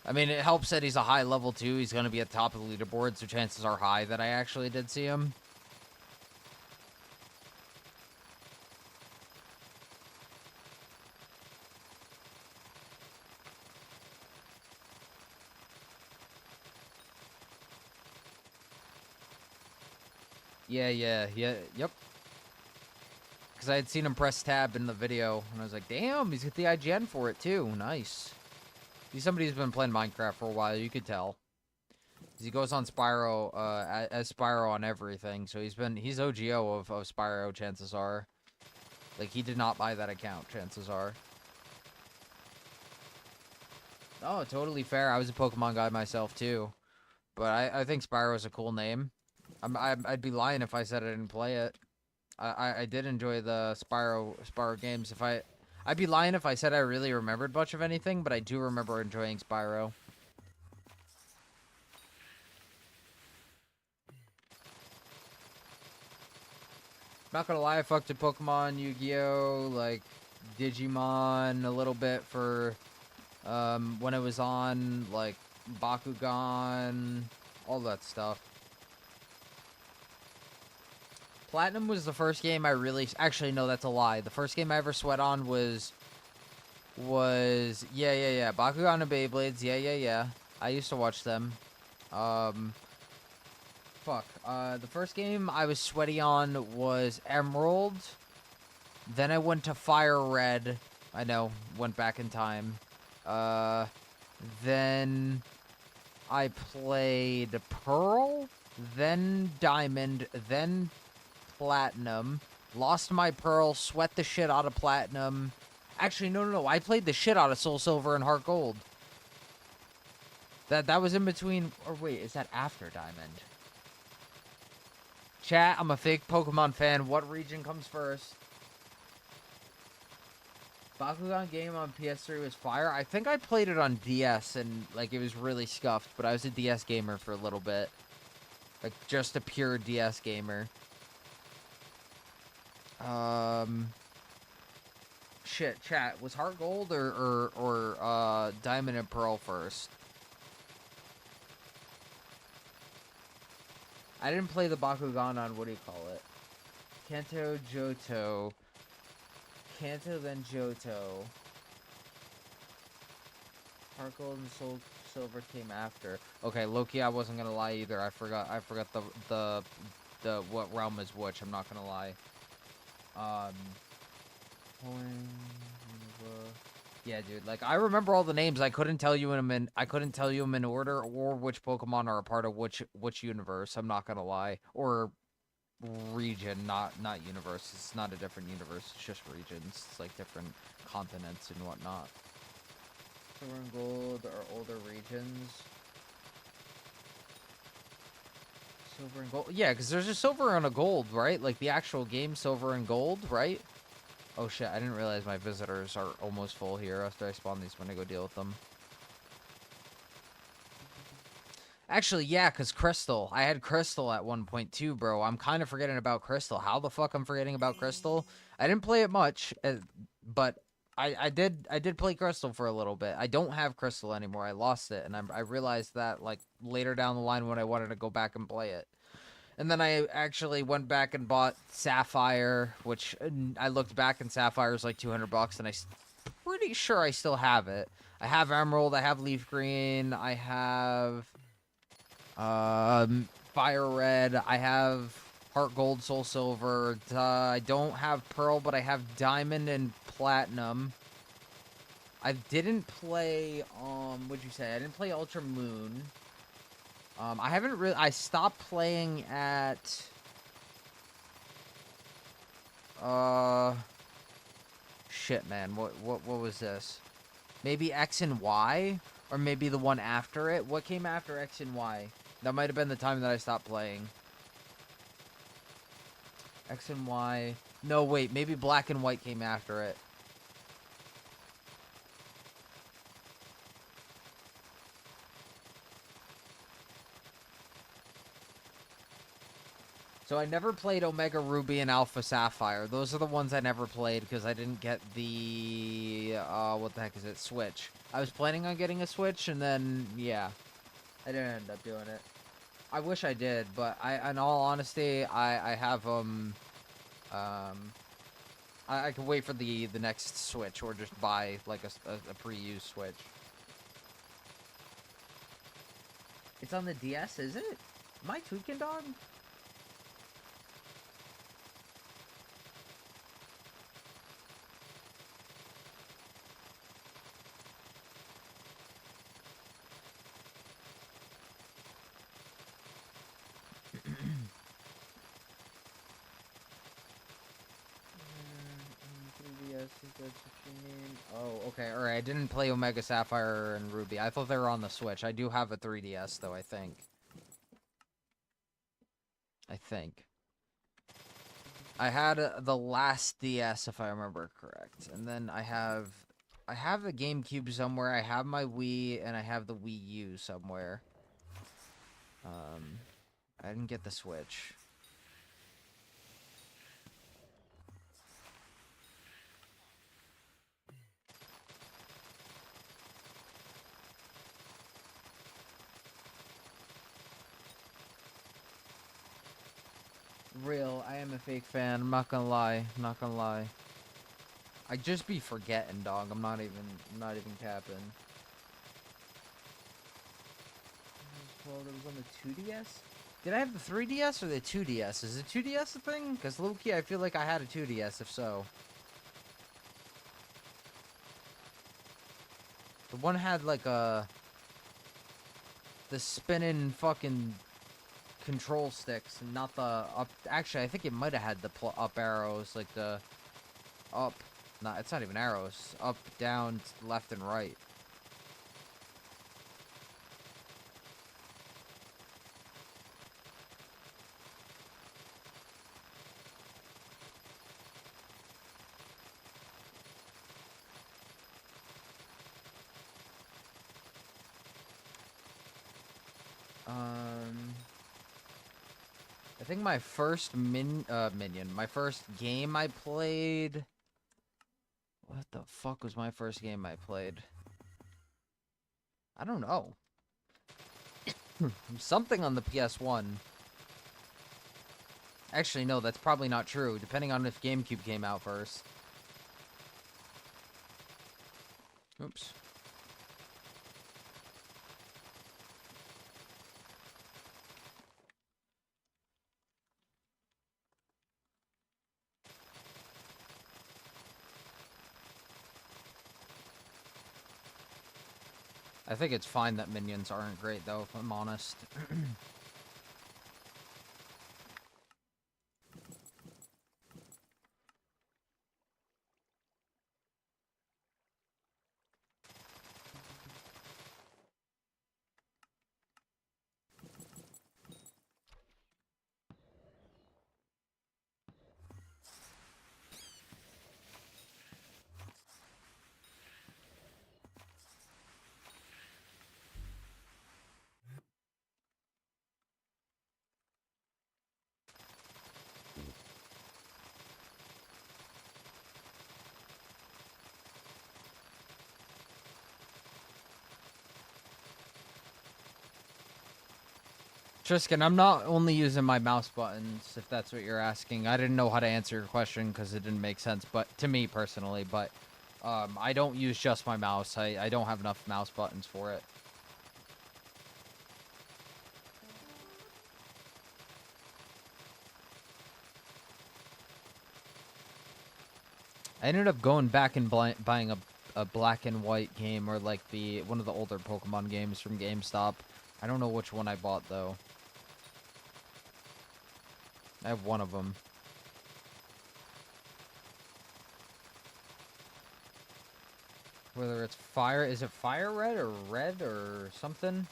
I mean, it helps that he's a high level too. He's going to be at the top of the leaderboard, so chances are high that I actually did see him. Yeah, yep. Because I had seen him press tab in the video, and I was like, damn, he's got the IGN for it too. Nice. He's somebody who's been playing Minecraft for a while, you could tell. He goes on Spyro, as Spyro on everything, so he's OGO of Spyro, chances are. Like, he did not buy that account, chances are. Oh, totally fair. I was a Pokemon guy myself, too. But I think Spyro's a cool name. I'd be lying if I said I didn't play it. I did enjoy the Spyro games. I'd be lying if I said I really remembered much of anything, but I do remember enjoying Spyro. Not gonna lie, I fucked with Pokemon, Yu-Gi-Oh, like Digimon a little bit for when it was on, like Bakugan, all that stuff. Platinum was the first game I really... Actually, no, that's a lie. The first game I ever sweat on was... Yeah. Bakugan and Beyblades, yeah. I used to watch them. The first game I was sweaty on was Emerald. Then I went to Fire Red. I know, went back in time. Then I played Pearl, then Diamond, then Platinum. Lost my Pearl, sweat the shit out of Platinum. Actually, no. I played the shit out of Soul Silver and Heart Gold. That was in between... Or wait, is that after Diamond? Chat, I'm a fake Pokemon fan. What region comes first? Bakugan game on PS3 was fire. I think I played it on DS and, like, it was really scuffed, but I was a DS gamer for a little bit. Like, just a pure DS gamer. Shit, chat. Was Heart Gold or Diamond and Pearl first? I didn't play the Bakugan on, what do you call it? Kanto, Johto. Kanto, then Johto. Heart Gold and Soul Silver came after. Okay, Loki, I wasn't gonna lie either. I forgot the what realm is which. I'm not gonna lie. Yeah, dude. Like, I remember all the names. I couldn't tell you them in order or which Pokemon are a part of which universe. I'm not gonna lie. Or region, not universe. It's not a different universe. It's just regions. It's like different continents and whatnot. Silver and Gold are older regions. Silver and Gold. Yeah, because there's a Silver and a Gold, right? Like the actual game, Silver and Gold, right? Oh shit, I didn't realize my visitors are almost full here after I spawn these when I go deal with them. Actually, yeah, because Crystal. I had Crystal at one point too, bro. I'm kind of forgetting about Crystal. How the fuck I'm forgetting about Crystal? I didn't play it much, but I did play Crystal for a little bit. I don't have Crystal anymore. I lost it, and I realized that, like, later down the line when I wanted to go back and play it. And then I actually went back and bought Sapphire, which I looked back and Sapphire's like $200, and I'm pretty sure I still have it. I have Emerald, I have Leaf Green, I have Fire Red, I have Heart Gold, Soul Silver. I don't have Pearl, but I have Diamond and Platinum. I didn't play, what'd you say? I didn't play Ultra Moon. I haven't really... I stopped playing at... Shit, man. What was this? Maybe X and Y? Or maybe the one after it? What came after X and Y? That might have been the time that I stopped playing. X and Y. No, wait. Maybe Black and White came after it. So I never played Omega Ruby and Alpha Sapphire. Those are the ones I never played because I didn't get the, what the heck is it? Switch. I was planning on getting a Switch and then, yeah. I didn't end up doing it. I wish I did, but in all honesty, I have, I could wait for the next Switch or just buy, like, a pre-used Switch. It's on the DS, is it? Am I tweaking, dog? Oh, okay. Alright, I didn't play Omega Sapphire and Ruby. I thought they were on the Switch. I do have a 3DS, though, I think. I had the last DS, if I remember correct. And then I have a GameCube somewhere. I have my Wii, and I have the Wii U somewhere. I didn't get the Switch. Real, I am a fake fan. I'm not gonna lie. I'm not gonna lie. I just be forgetting, dog. I'm not even capping. Well, it was on the 2DS? Did I have the 3DS or the 2DS? Is the 2DS a thing? Because low-key, I feel like I had a 2DS, if so. The one had, like, the spinning fucking control sticks, and not the up... Actually, I think it might have had the up arrows, like the up... No, it's not even arrows. Up, down, left, and right. I think my first my first game I played... What the fuck was my first game I played? I don't know. Something on the PS1. Actually, no, that's probably not true, depending on if GameCube came out first. Oops. I think it's fine that minions aren't great, though, if I'm honest. Tristan, I'm not only using my mouse buttons, if that's what you're asking. I didn't know how to answer your question because it didn't make sense, but to me personally, but I don't use just my mouse. I don't have enough mouse buttons for it. I ended up going back and buying a black and white game, or like one of the older Pokemon games from GameStop. I don't know which one I bought though. I have one of them. Whether it's fire, is it fire red or something?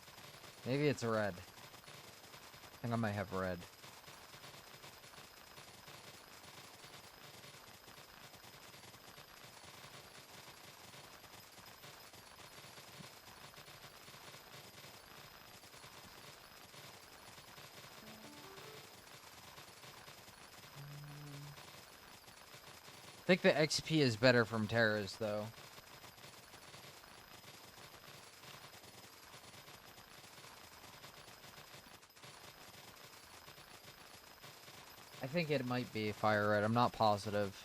Maybe it's red. I think I might have red. I think the XP is better from Terras, though. I think it might be fire red. I'm not positive.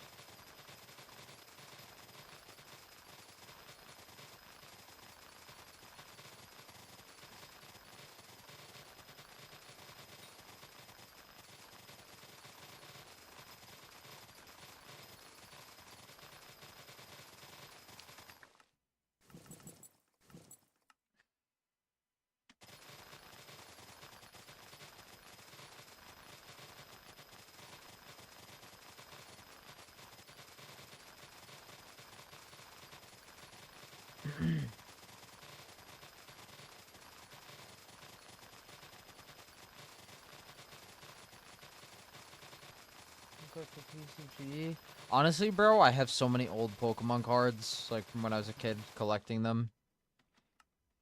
Honestly, bro, I have so many old Pokemon cards, like from when I was a kid, collecting them.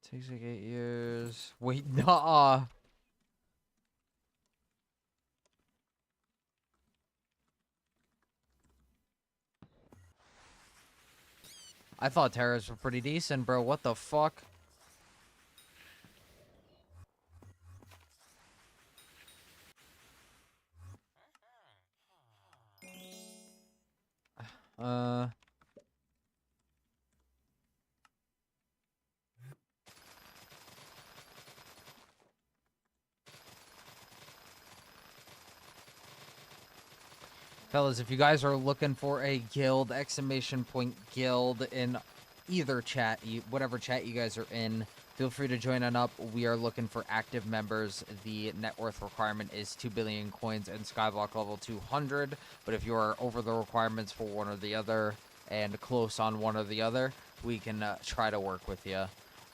Takes like 8 years. Wait, nah. I thought Terras were pretty decent, bro. What the fuck? Uh... Fellas, if you guys are looking for a guild, !guild in either chat, whatever chat you guys are in, feel free to join on up. We are looking for active members. The net worth requirement is 2 billion coins and Skyblock level 200. But if you are over the requirements for one or the other and close on one or the other, we can try to work with you.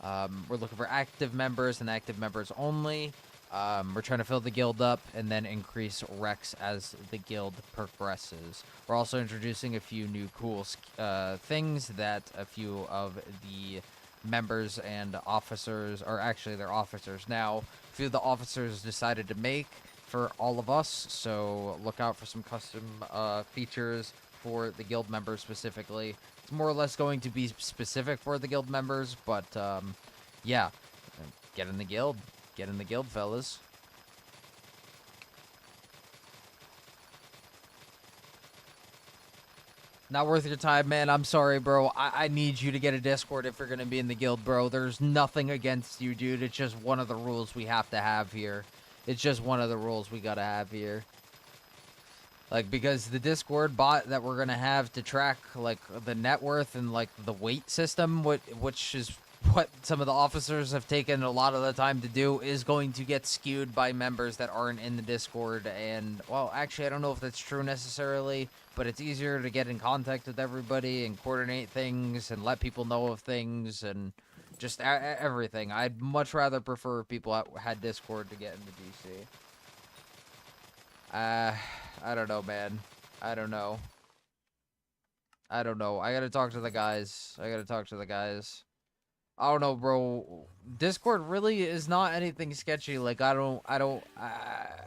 We're looking for active members and active members only. We're trying to fill the guild up and then increase Rex as the guild progresses. We're also introducing a few new cool things that a few of the members and officers, or actually they're officers now, a few of the officers decided to make for all of us. So look out for some custom features for the guild members specifically. It's more or less going to be specific for the guild members, but yeah, get in the guild. Get in the guild, fellas. Not worth your time, man. I'm sorry, bro. I need you to get a Discord if you're going to be in the guild, bro. There's nothing against you, dude. It's just one of the rules we have to have here. It's just one of the rules we got to have here. Like, because the Discord bot that we're going to have to track, like, the net worth and, like, the weight system, which is what some of the officers have taken a lot of the time to do, is going to get skewed by members that aren't in the Discord. And, well, actually, I don't know if that's true necessarily, but it's easier to get in contact with everybody and coordinate things and let people know of things and just everything. I'd much rather prefer people that had Discord to get into DC. I don't know, man. I don't know. I gotta talk to the guys. I don't know, bro. Discord really is not anything sketchy. Like, I don't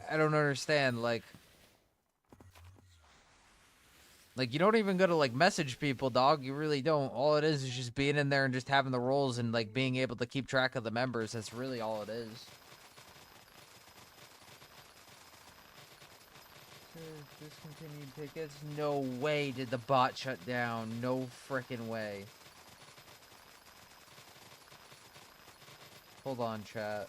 understand. Like, you don't even go to, like, message people, dog. You really don't. All it is just being in there and just having the roles and, like, being able to keep track of the members. That's really all it is. Discontinued tickets? No way did the bot shut down. No frickin' way. Hold on, chat.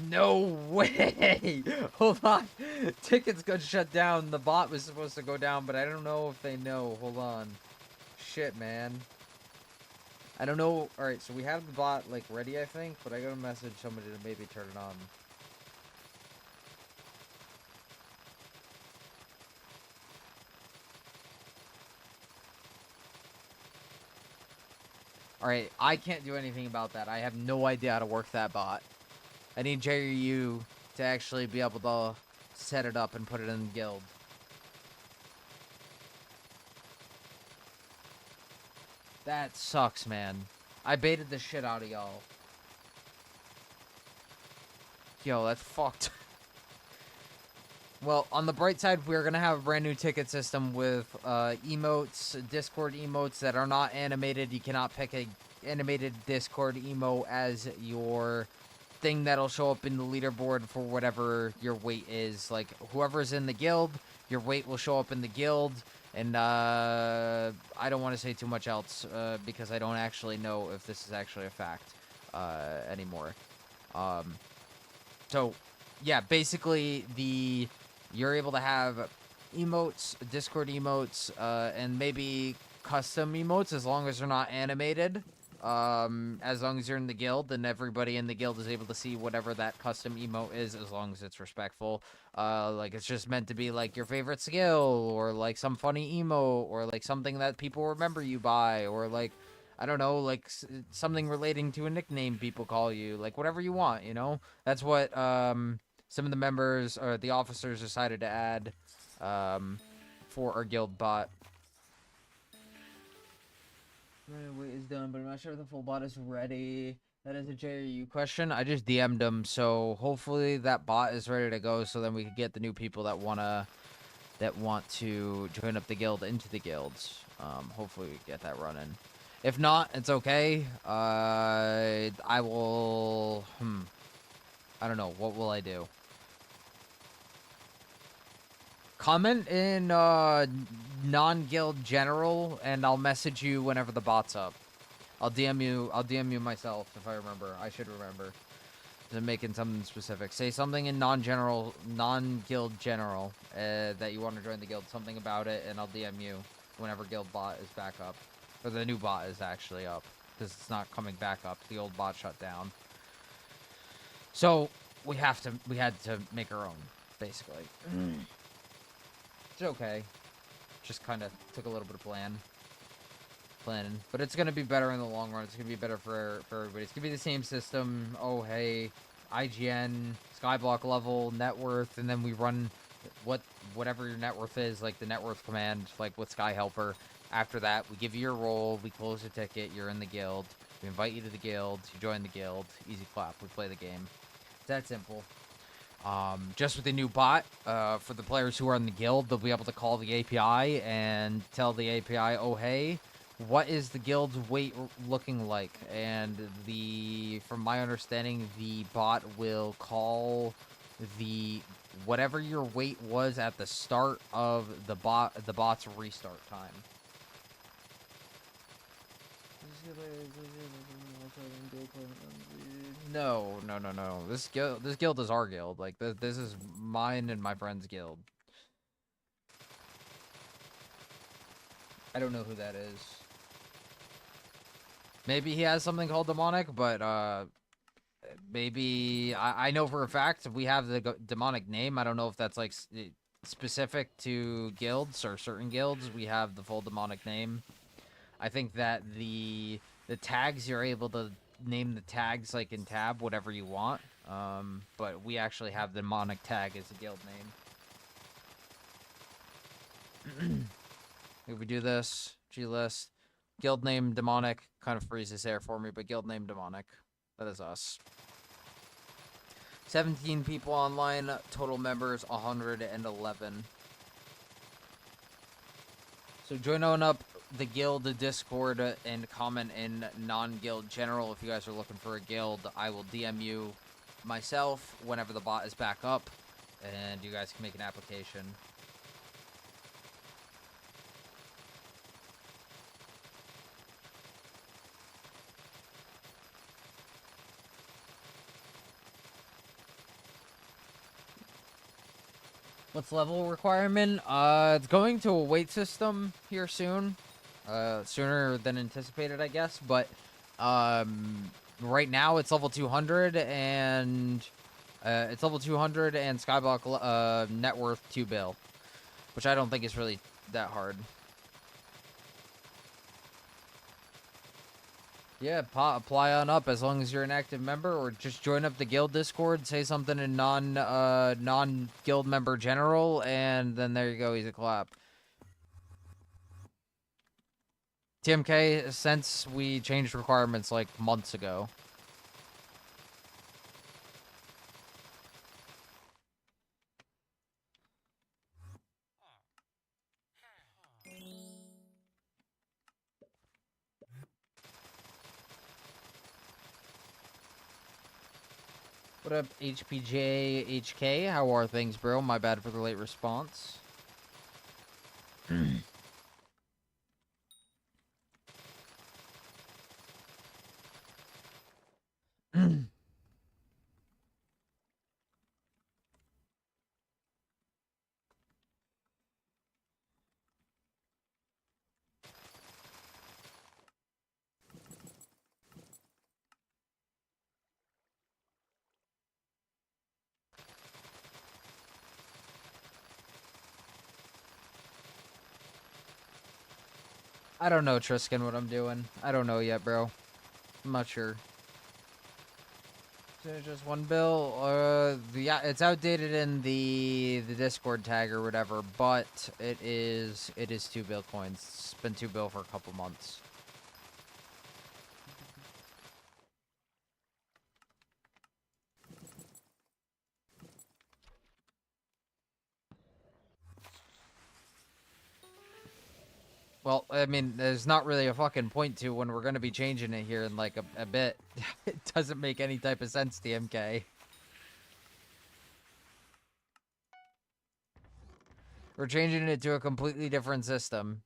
No way! Hold on. Tickets got shut down. The bot was supposed to go down, but I don't know if they know. Hold on. Shit, man. I don't know. All right, so we have the bot like ready, I think, but I gotta message somebody to maybe turn it on. All right, I can't do anything about that. I have no idea how to work that bot. I need JRU to actually be able to set it up and put it in the guild. That sucks, man. I baited the shit out of y'all. Yo, that's fucked. Well, on the bright side, we're going to have a brand new ticket system with emotes, Discord emotes that are not animated. You cannot pick a animated Discord emo as your thing that'll show up in the leaderboard for whatever your weight is. Like, whoever's in the guild, your weight will show up in the guild. And I don't want to say too much else because I don't actually know if this is actually a fact anymore. So, yeah, basically you're able to have emotes, Discord emotes, and maybe custom emotes as long as they're not animated. As long as you're in the guild, and everybody in the guild is able to see whatever that custom emote is, as long as it's respectful. Like, it's just meant to be, like, your favorite skill, or, like, some funny emote, or, like, something that people remember you by, or, like, I don't know, like, something relating to a nickname people call you. Like, whatever you want, you know? That's what, some of the members, or the officers decided to add, for our guild bot. Wait is done, but I'm not sure if the full bot is ready. That is a JRU question. I just DM'd him, so hopefully that bot is ready to go, so then we can get the new people that want to join up the guild into the guilds. Hopefully we get that running. If not, it's okay. I will. I don't know. What will I do? Comment in non-guild general, and I'll message you whenever the bot's up. I'll DM you myself if I remember. I should remember. I'm making something specific. Say something in non-guild general that you want to join the guild. Something about it, and I'll DM you whenever guild bot is back up, or the new bot is actually up, because it's not coming back up. The old bot shut down. So we had to make our own, basically. It's okay. Just kind of took a little bit of planning, but it's gonna be better in the long run. It's gonna be better for everybody. It's gonna be the same system. Oh hey, IGN, Skyblock level, net worth, and then we run whatever your net worth is, like the net worth command, like with Sky Helper. After that, we give you your role, we close the ticket, you're in the guild, we invite you to the guild, you join the guild, easy clap, we play the game. It's that simple. Just with the new bot, for the players who are in the guild, they'll be able to call the API and tell the API, oh hey, what is the guild's weight looking like? And from my understanding, the bot will call whatever your weight was at the start of the bot's restart time. No. This guild is our guild. Like, this is mine and my friend's guild. I don't know who that is. Maybe he has something called demonic, but maybe I know for a fact we have the demonic name. I don't know if that's like specific to guilds or certain guilds. We have the full demonic name. I think that the tags, you're able to name the tags like in tab whatever you want, but we actually have the demonic tag as a guild name. If we do this glist, guild name demonic, kind of freezes there for me, but guild name demonic, that is us. 17 people online, total members 111. So join on up the guild, the Discord, and comment in non-guild general if you guys are looking for a guild. I will DM you myself whenever the bot is back up, and you guys can make an application. What's level requirement? It's going to a weight system here soon. Sooner than anticipated, I guess. But Right now it's level 200 and Skyblock net worth 2 bill, which I don't think is really that hard. Yeah, apply on up as long as you're an active member, or just join up the guild Discord, say something in non guild member general, and then there you go, easy clap. TMK, since we changed requirements like months ago. What up, HPJ HK? How are things, bro? My bad for the late response. I don't know, Triskin, what I'm doing. I don't know yet, bro. I'm not sure. Is it just 1 bill? Yeah, it's outdated in the Discord tag or whatever, but it is 2 bill coins. It's been 2 bill for a couple months. Well, I mean, there's not really a fucking point to when we're going to be changing it here in like a bit. It doesn't make any type of sense, TMK. We're changing it to a completely different system.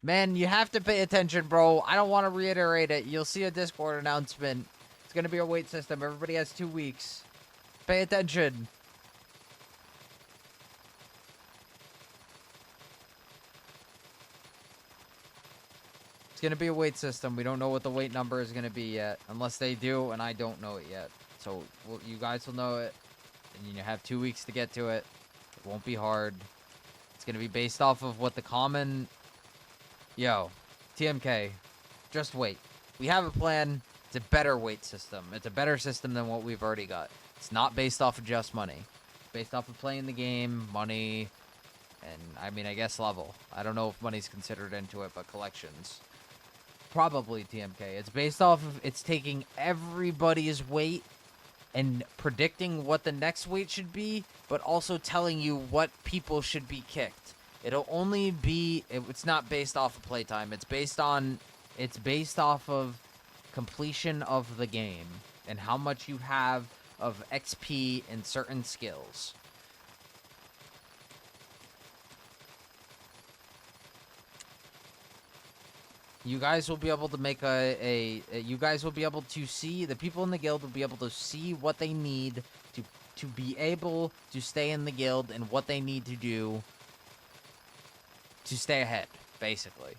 Man, you have to pay attention, bro. I don't want to reiterate it. You'll see a Discord announcement. It's going to be a wait system. Everybody has 2 weeks. Pay attention. It's going to be a wait system. We don't know what the wait number is going to be yet. Unless they do, and I don't know it yet. So, you guys will know it. And you have 2 weeks to get to it. It won't be hard. It's going to be based off of what the common... Yo, TMK, just wait. We have a plan. It's a better wait system. It's a better system than what we've already got. It's not based off of just money. It's based off of playing the game, money, and, I mean, I guess level. I don't know if money's considered into it, but collections. Probably TMK. It's based off of... It's taking everybody's weight and predicting what the next weight should be, but also telling you what people should be kicked. It'll only be... It's not based off of playtime. It's based off of completion of the game and how much you have of XP and certain skills. You guys will be able to make you guys will be able to see... The people in the guild will be able to see what they need to be able to stay in the guild and what they need to do to stay ahead, basically.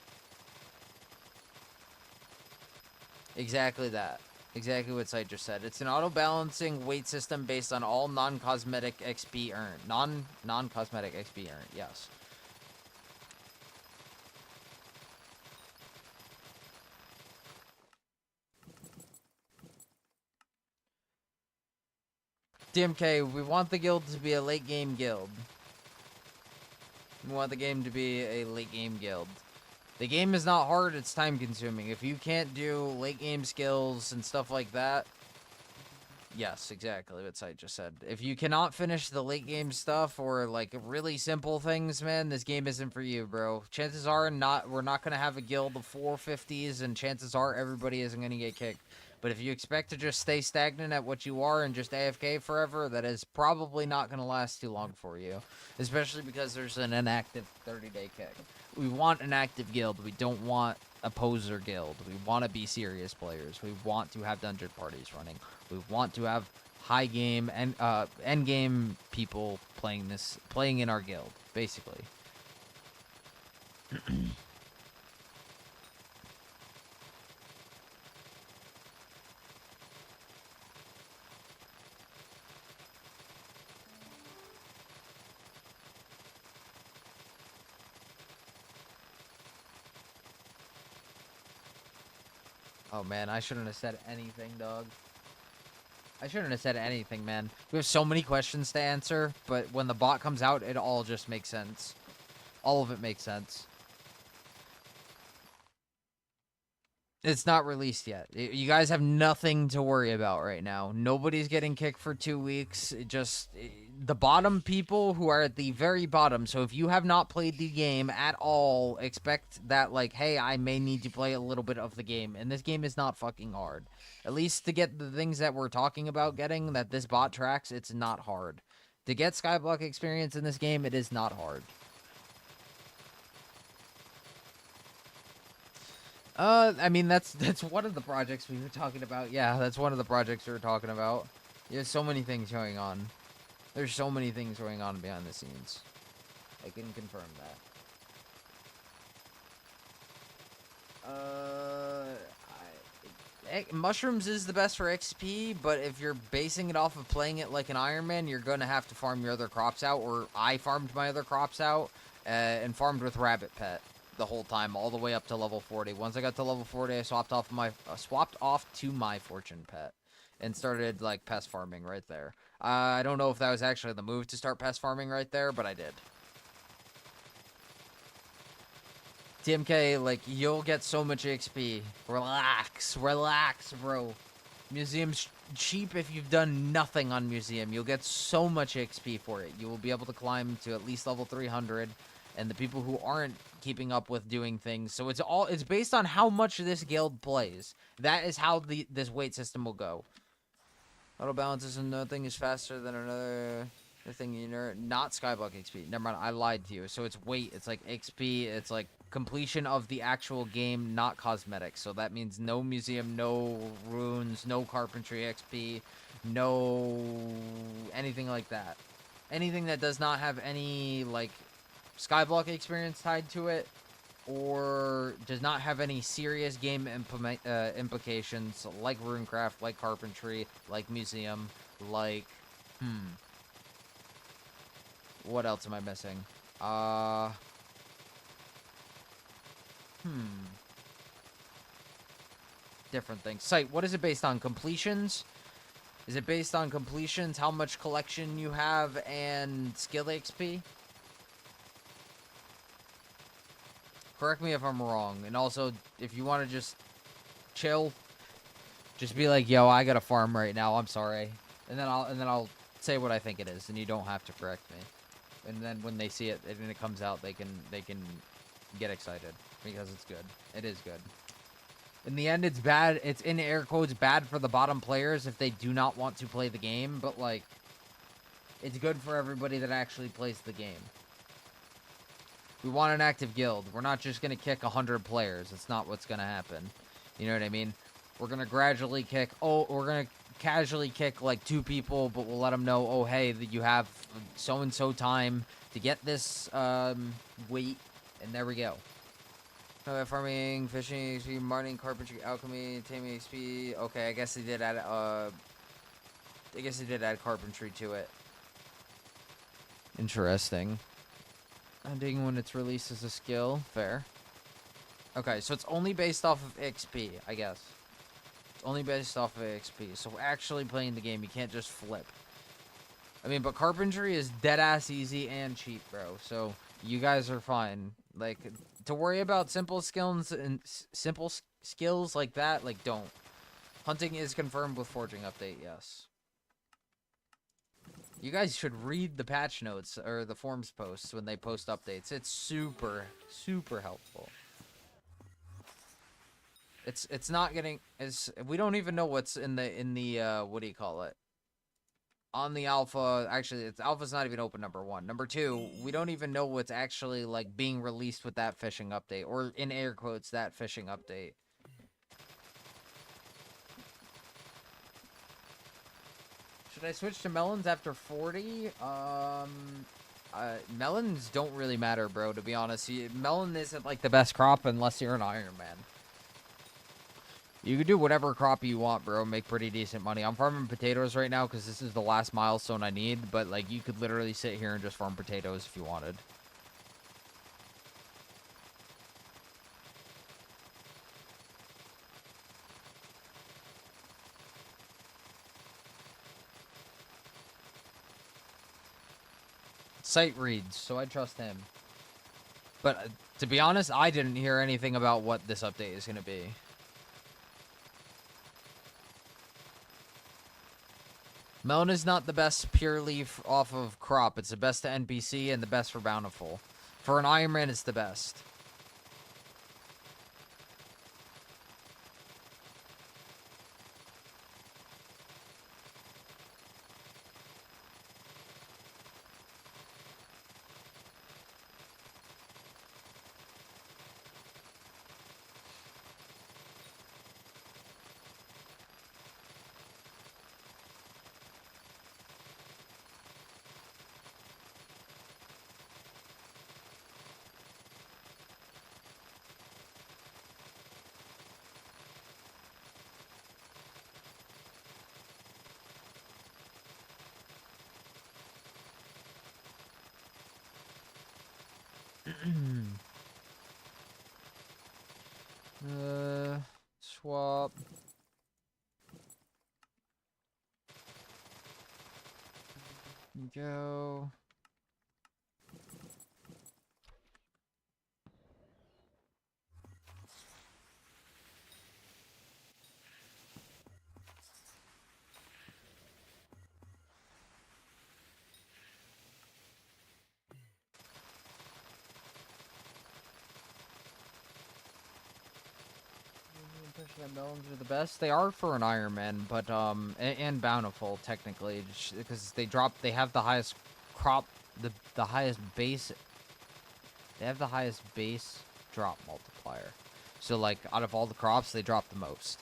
Exactly that. Exactly what Sight just said. It's an auto-balancing weight system based on all non-cosmetic XP earned. Non-cosmetic XP earned, yes. DMK, we want the guild to be a late-game guild. We want the game to be a late-game guild. The game is not hard, it's time-consuming. If you can't do late-game skills and stuff like that... Yes, exactly what Sight just said. If you cannot finish the late-game stuff or, like, really simple things, man, this game isn't for you, bro. Chances are we're not going to have a guild of 450s, and chances are everybody isn't going to get kicked. But if you expect to just stay stagnant at what you are and just AFK forever, that is probably not going to last too long for you. Especially because there's an inactive 30-day kick. We want an active guild. We don't want a poser guild. We want to be serious players. We want to have dungeon parties running. We want to have high game and end game people playing in our guild, basically. Oh man, I shouldn't have said anything, dog. I shouldn't have said anything, man. We have so many questions to answer, but when the bot comes out, it all just makes sense. All of it makes sense. It's not released yet. You guys have nothing to worry about right now. Nobody's getting kicked for 2 weeks. The bottom people who are at the very bottom. So if you have not played the game at all, expect that, like, hey, I may need to play a little bit of the game. And this game is not fucking hard. At least to get the things that we're talking about getting, that this bot tracks, it's not hard. To get Skyblock experience in this game, it is not hard. I mean, that's one of the projects we were talking about. Yeah, that's one of the projects we were talking about. There's so many things going on. There's so many things going on behind the scenes. I can confirm that. Mushrooms is the best for XP, but if you're basing it off of playing it like an Iron Man, you're gonna have to farm your other crops out, or I farmed my other crops out, and farmed with Rabbit Pet the whole time, all the way up to level 40. Once I got to level 40, I swapped off to my Fortune Pet, and started, like, pest farming right there. I don't know if that was actually the move to start pest farming right there, but I did. TMK, like, you'll get so much XP. Relax, bro. Museum's cheap if you've done nothing on Museum. You'll get so much XP for it. You will be able to climb to at least level 300. And the people who aren't keeping up with doing things. So it's based on how much this guild plays. That is how this weight system will go. Auto balances and nothing is faster than another thing, you know. Not Skyblock XP. Never mind, I lied to you. So it's weight. It's like XP. It's like completion of the actual game, not cosmetics. So that means no museum, no runes, no carpentry XP, no anything like that. Anything that does not have any, like, Skyblock experience tied to it, or does not have any serious game implications, like runecraft, like carpentry, like museum, like, what else am I missing? Different things. Site, what is it based on? Completions? Is it based on completions, how much collection you have, and skill XP? Correct me if I'm wrong. And also, if you want to just chill, just be like, yo, I got a farm right now, I'm sorry. And then I'll say what I think it is, and you don't have to correct me. And then when they see it and it comes out, they can get excited because it's good. It is good. In the end, it's bad. It's, in air quotes, bad for the bottom players if they do not want to play the game, but, like, it's good for everybody that actually plays the game. We want an active guild. We're not just going to kick 100 players. It's not what's going to happen. You know what I mean? We're going to gradually kick... we're going to casually kick, like, 2 people, but we'll let them know, oh, hey, that you have so-and-so time to get this weight, and there we go. Farming, fishing, XP, mining, carpentry, alchemy, taming XP. Okay, I guess they did add carpentry to it. Interesting. Hunting when it's released as a skill. Fair. Okay, so it's only based off of XP, I guess. It's only based off of XP. So actually playing the game, you can't just flip. I mean, but carpentry is dead-ass easy and cheap, bro. So you guys are fine. Like, to worry about simple skills like that, like, don't. Hunting is confirmed with forging update, yes. You guys should read the patch notes or the forums posts when they post updates. It's super, super helpful. It's not getting we don't even know what's in the what do you call it? On the alpha, actually, alpha's not even open, number 1. Number 2, we don't even know what's actually, like, being released with that fishing update, or in air quotes, that fishing update. Should I switch to melons after 40? Melons don't really matter, bro, to be honest. Melon isn't, like, the best crop unless you're an Iron Man. You can do whatever crop you want, bro. Make pretty decent money. I'm farming potatoes right now because this is the last milestone I need. But, like, you could literally sit here and just farm potatoes if you wanted. Site reads, so I trust him. But to be honest, I didn't hear anything about what this update is going to be. Melon is not the best purely off of crop. It's the best to NPC and the best for Bountiful. For an Iron Man, it's the best. Swap. Go. That melons are the best. They are for an Iron Man, but and Bountiful technically, because they have the highest crop, the highest base. They have the highest base drop multiplier. So like out of all the crops, they drop the most.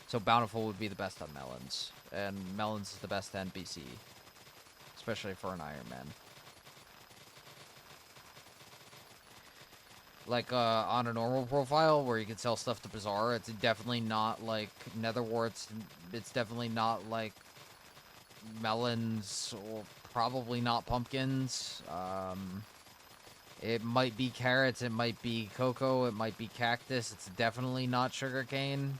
So Bountiful would be the best on melons, and melons is the best NPC, especially for an Iron Man. Like, on a normal profile where you can sell stuff to Bazaar, it's definitely not like Netherwarts. It's definitely not like melons, or probably not pumpkins. It might be carrots, it might be cocoa, it might be cactus. It's definitely not sugarcane.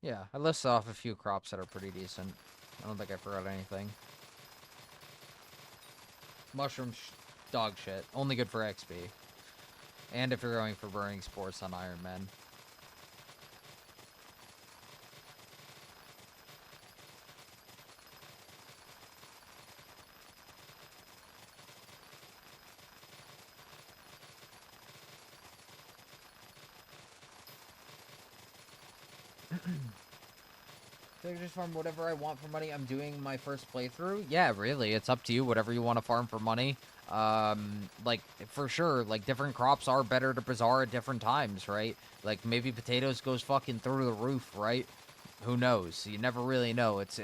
Yeah, I listed off a few crops that are pretty decent. I don't think I forgot anything. Mushrooms, dog shit. Only good for XP. And if you're going for burning sports on Iron Man. So I just farm whatever I want for money. I'm doing my first playthrough. Yeah, really, it's up to you. Whatever you want to farm for money. Like for sure, like different crops are better to Bazaar at different times, right? Like maybe potatoes goes fucking through the roof, right? Who knows? You never really know. It's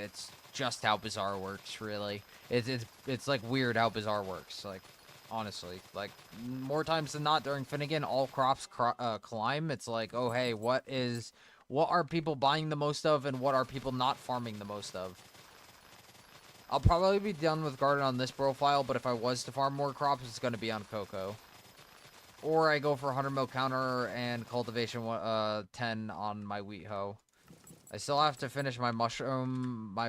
just how Bazaar works, really. It's like weird how Bazaar works. Like honestly, like more times than not during Finnegan, all crops climb. It's like, oh hey, what are people buying the most of, and what are people not farming the most of? I'll probably be done with garden on this profile, but if I was to farm more crops, it's going to be on cocoa. Or I go for 100 mil counter and cultivation 10 on my wheat hoe. I still have to finish my my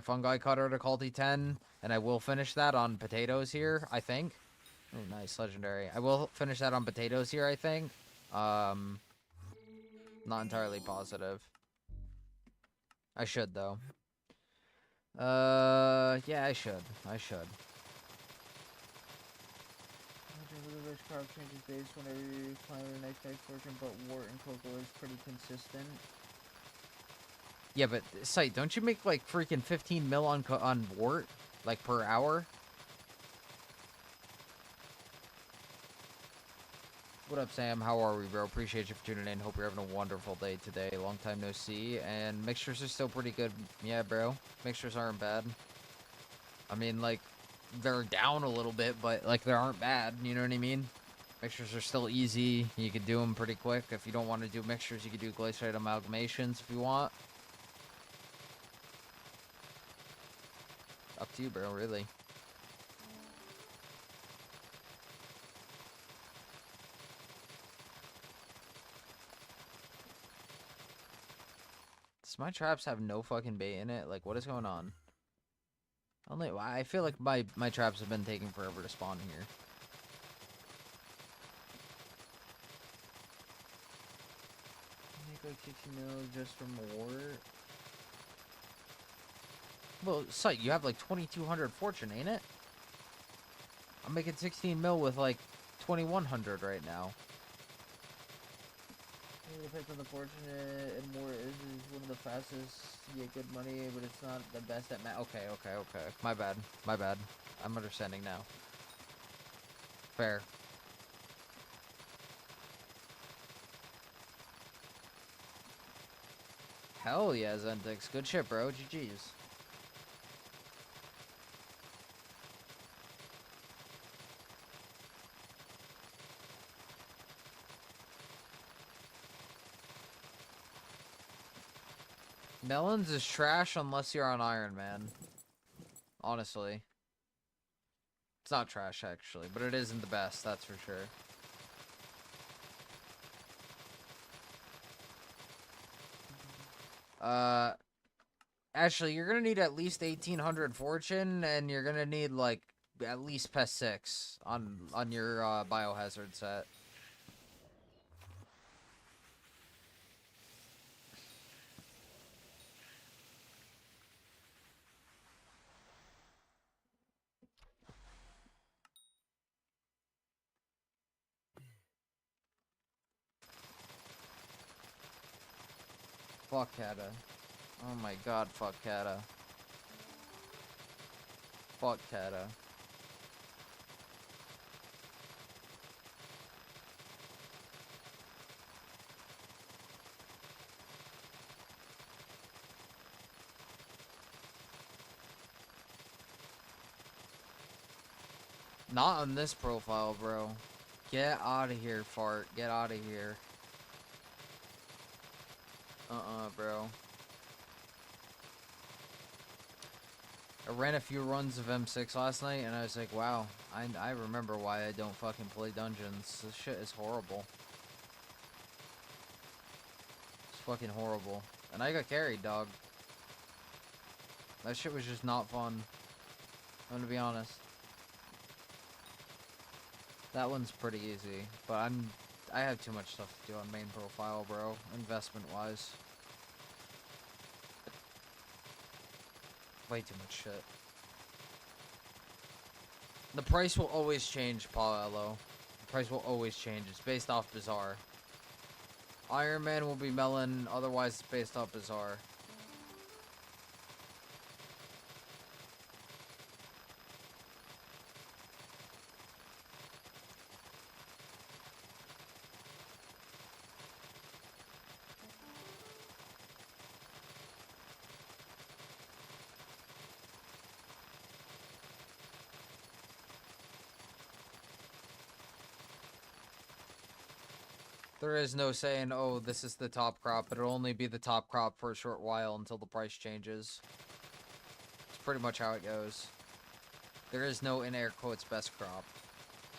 fungi cutter to culti 10, and I will finish that on potatoes here, I think. Oh, nice, legendary. I will finish that on potatoes here, I think. Not entirely positive. I should, though. Yeah, I should. The crop changes base whenever you climb the next portion, but wart and cocoa is pretty consistent. Yeah, but Sight, don't you make like freaking 15 mil on wart, like per hour? What up, Sam? How are we, bro? Appreciate you for tuning in. Hope you're having a wonderful day today. Long time no see, and mixtures are still pretty good. Yeah, bro. Mixtures aren't bad. I mean, like, they're down a little bit, but, like, they aren't bad. You know what I mean? Mixtures are still easy. You can do them pretty quick. If you don't want to do mixtures, you can do glaciate amalgamations if you want. Up to you, bro, really. Does my traps have no fucking bait in it? Like, what is going on? I feel like my traps have been taking forever to spawn here. Make like 60 mil just from war. Well, Sight, you have like 2,200 fortune, ain't it? I'm making 16 mil with like 2,100 right now. It depends on the fortunate, and more is one of the fastest. You get good money, but it's not the best at okay. My bad. I'm understanding now. Fair. Hell yeah, Zentix. Good shit, bro. GG's. Melons is trash unless you're on Iron Man. Honestly. It's not trash, actually, but it isn't the best, that's for sure. Actually, you're gonna need at least 1,800 fortune, and you're gonna need, like, at least PES 6 on your, biohazard set. Fuck Kata. Oh my god, fuck Kata. Fuck Kata. Not on this profile, bro. Get out of here, fart. Get out of here. Bro. I ran a few runs of M6 last night, and I was like, wow, I remember why I don't fucking play dungeons. This shit is horrible. It's fucking horrible. And I got carried, dog. That shit was just not fun. I'm gonna be honest. That one's pretty easy, but I have too much stuff to do on main profile, bro. Investment-wise. Way too much shit. The price will always change, Paolo. The price will always change. It's based off Bazaar. Iron Man will be melon, otherwise it's based off Bazaar. There is no saying, oh, this is the top crop. It'll only be the top crop for a short while until the price changes. It's pretty much how it goes. There is no, in air quotes, best crop.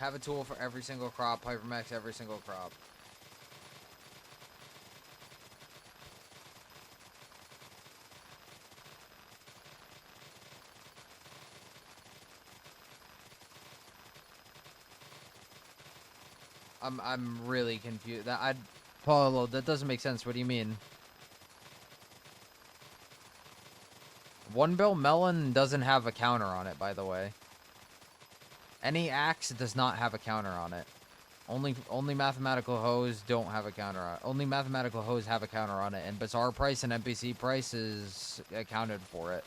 Have a tool for every single crop, Hypermax every single crop. I'm really confused. Paulo, that doesn't make sense. What do you mean? One bill melon doesn't have a counter on it, by the way. Any axe does not have a counter on it. Only mathematical hoes don't have a counter on it. Only mathematical hoes have a counter on it, and Bazaar price and NPC price is accounted for it.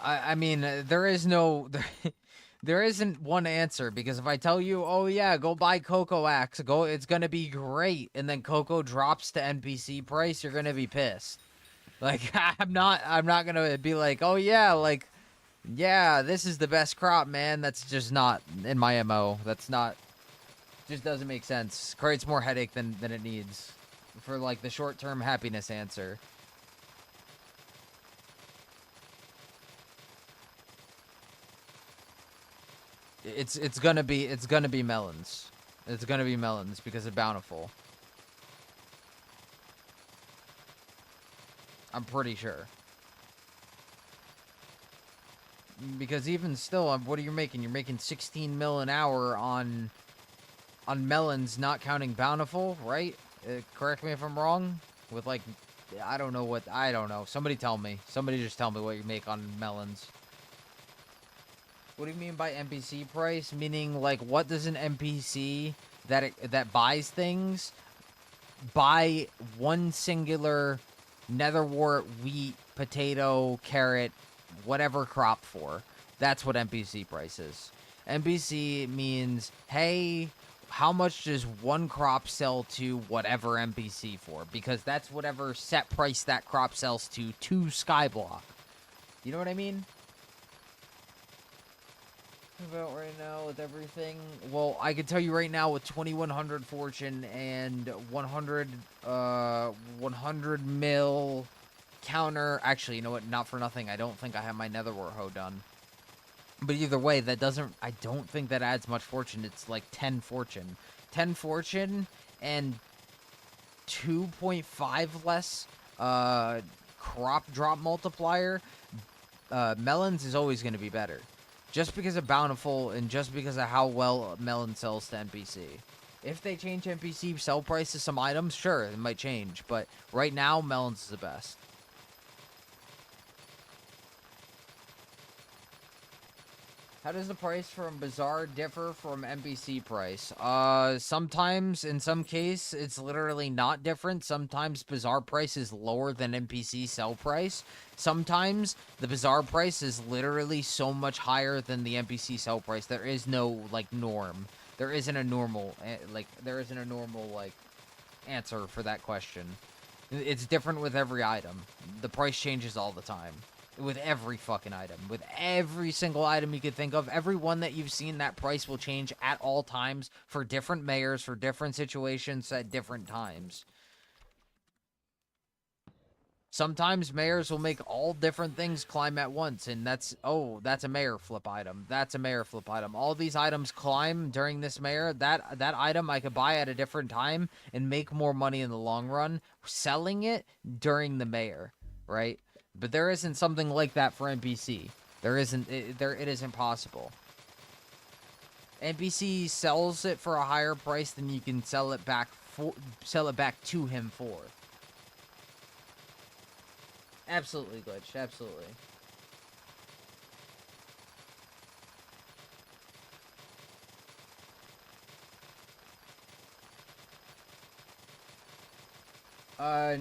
I mean, there is no... There isn't one answer, because if I tell you, oh yeah, go buy Coco Axe, it's gonna be great, and then Coco drops to NPC price, you're gonna be pissed. Like, I'm not gonna be like, oh yeah, like, yeah, this is the best crop, man. That's just not in my MO. That's not, just doesn't make sense. Creates more headache than it needs. for like the short-term happiness answer. It's gonna be melons. It's gonna be melons because of Bountiful. I'm pretty sure. Because even still, what are you making? You're making 16 mil an hour on melons, not counting Bountiful, right? Correct me if I'm wrong. With like, I don't know. Somebody tell me. Somebody just tell me what you make on melons. What do you mean by NPC price? Meaning, like, what does an NPC that buys things buy one singular netherwort, wheat, potato, carrot, whatever crop for? That's what NPC price is. NPC means, hey, how much does one crop sell to whatever NPC for? Because that's whatever set price that crop sells to Skyblock. You know what I mean? About right now with everything. Well, I can tell you right now with 2100 fortune and 100 mil counter. Actually, you know what? Not for nothing. I don't think I have my netherwort hoe done. But either way, that doesn't. I don't think that adds much fortune. It's like 10 fortune, 10 fortune, and 2.5 less crop drop multiplier. Melons is always going to be better. Just because of Bountiful and just because of how well melon sells to NPC. If they change NPC sell price to some items, sure, it might change. But right now, melons is the best. How does the price from Bazaar differ from NPC price? Sometimes, in some case, it's literally not different. Sometimes Bazaar price is lower than NPC sell price. Sometimes the Bazaar price is literally so much higher than the NPC sell price. There is no, like, norm. There isn't a normal, answer for that question. It's different with every item. The price changes all the time. With every fucking item. With every single item you could think of. Every one that you've seen, that price will change at all times for different mayors, for different situations at different times. Sometimes mayors will make all different things climb at once, and that's a mayor flip item. That's a mayor flip item. All these items climb during this mayor. That item I could buy at a different time and make more money in the long run selling it during the mayor, right? But there isn't something like that for NPC. There isn't. It isn't possible. NPC sells it for a higher price than you can sell it back to him for. Absolutely, Glitch. Absolutely.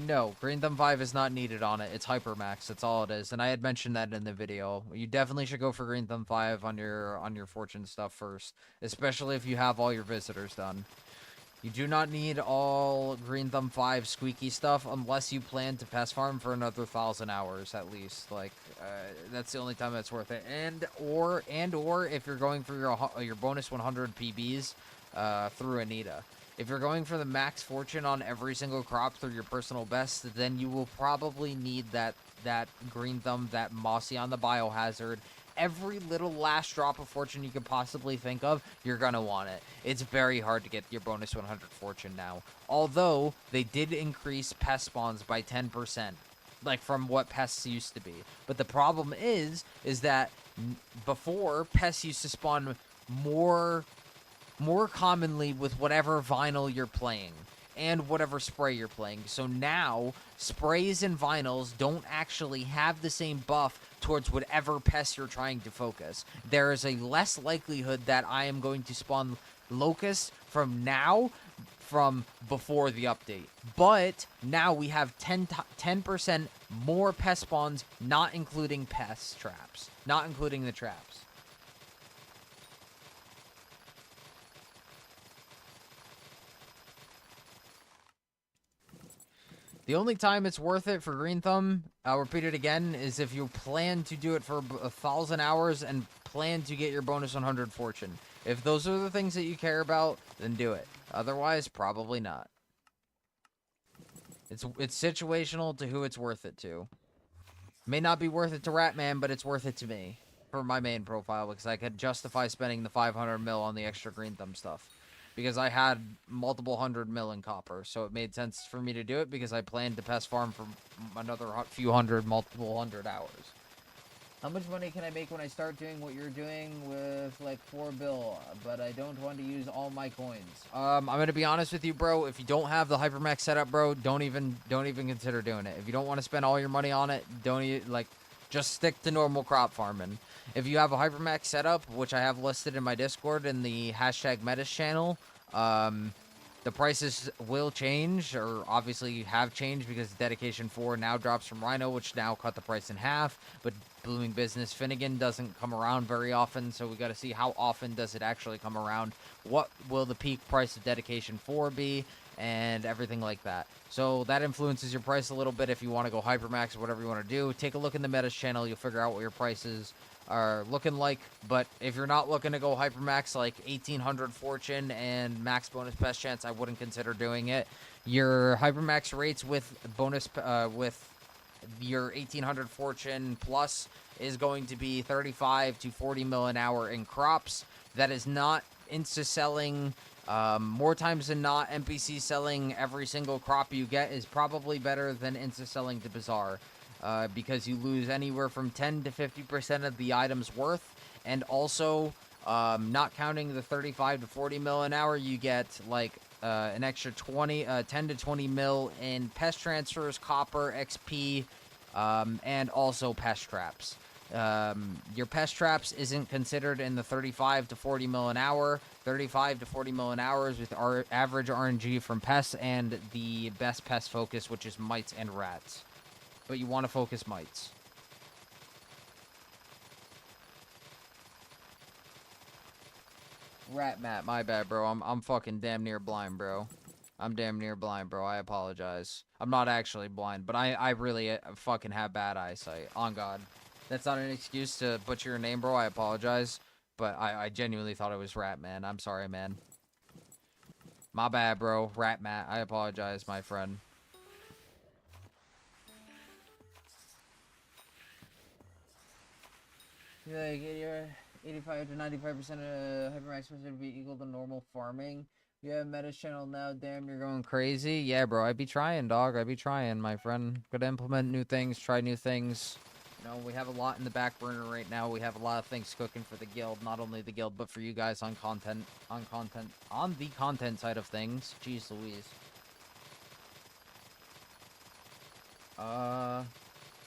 No. Green Thumb 5 is not needed on it. It's Hypermax. That's all it is. And I had mentioned that in the video. You definitely should go for Green Thumb 5 on your fortune stuff first. Especially if you have all your visitors done. You do not need all Green Thumb 5 squeaky stuff unless you plan to pest farm for another 1,000 hours at least. Like, that's the only time that's worth it. And or if you're going for your bonus 100 PBs through Anita. If you're going for the max fortune on every single crop through your personal best, then you will probably need that Green Thumb, that Mossy on the Biohazard. Every little last drop of fortune you could possibly think of, you're gonna want it. It's very hard to get your bonus 100 fortune now. Although, they did increase pest spawns by 10%. Like, from what pests used to be. But the problem is that before, pests used to spawn more commonly with whatever vinyl you're playing and whatever spray you're playing. So now, sprays and vinyls don't actually have the same buff towards whatever pest you're trying to focus. There is a less likelihood that I am going to spawn locusts from before the update. But now we have 10% more pest spawns, not including pest traps. Not including the traps. The only time it's worth it for Green Thumb, I'll repeat it again, is if you plan to do it for 1,000 hours and plan to get your bonus 100 fortune. If those are the things that you care about, then do it. Otherwise, probably not. It's situational to who it's worth it to. May not be worth it to Ratman, but it's worth it to me for my main profile because I could justify spending the 500 mil on the extra green thumb stuff because I had multiple 100 mil in copper, so it made sense for me to do it because I planned to pest farm for another few hundred, multiple 100 hours. How much money can I make when I start doing what you're doing with like 4 bill, but I don't want to use all my coins? I'm gonna be honest with you, bro. If you don't have the hypermax setup, bro, don't even consider doing it. If you don't want to spend all your money on it, just stick to normal crop farming. If you have a hypermax setup, which I have listed in my Discord in the hashtag Metis channel, the prices will change, or obviously have changed because Dedication 4 now drops from Rhino, which now cut the price in half, but Blooming Business Finnegan doesn't come around very often, so we got to see how often does it actually come around. What will the peak price of Dedication 4 be, and everything like that. So that influences your price a little bit if you want to go Hypermax or whatever you want to do. Take a look in the Metas channel, you'll figure out what your prices are looking like. But if you're not looking to go Hypermax like 1800 Fortune and max bonus best chance, I wouldn't consider doing it. Your Hypermax rates with bonus with your 1800 Fortune plus is going to be 35 to 40 mil an hour in crops. That is not insta selling. More times than not, NPC selling every single crop you get is probably better than insta selling to Bazaar. Because you lose anywhere from 10 to 50% of the item's worth. And also, not counting the 35 to 40 mil an hour, you get like an extra 10 to 20 mil in pest transfers, copper, XP, and also pest traps. Your pest traps isn't considered in the 35 to 40 mil an hour. 35 to 40 mil an hour is with our average RNG from pests and the best pest focus, which is mites and rats. But you want to focus mites. Rat Matt, my bad, bro. I'm fucking damn near blind, bro. I'm damn near blind, bro. I apologize. I'm not actually blind, but I really fucking have bad eyesight. On God. That's not an excuse to butcher your name, bro. I apologize. But I genuinely thought it was Rat Man. I'm sorry, man. My bad, bro. Rat Matt. I apologize, my friend. Like, you're 85 to 95% of Hypermax supposed to be equal to normal farming. You have Metas channel now, damn, you're going crazy. Yeah, bro, I'd be trying, dog. I'd be trying, my friend. Gotta implement new things, try new things. You know, we have a lot in the back burner right now. We have a lot of things cooking for the guild. Not only the guild, but for you guys on the content side of things. Jeez Louise.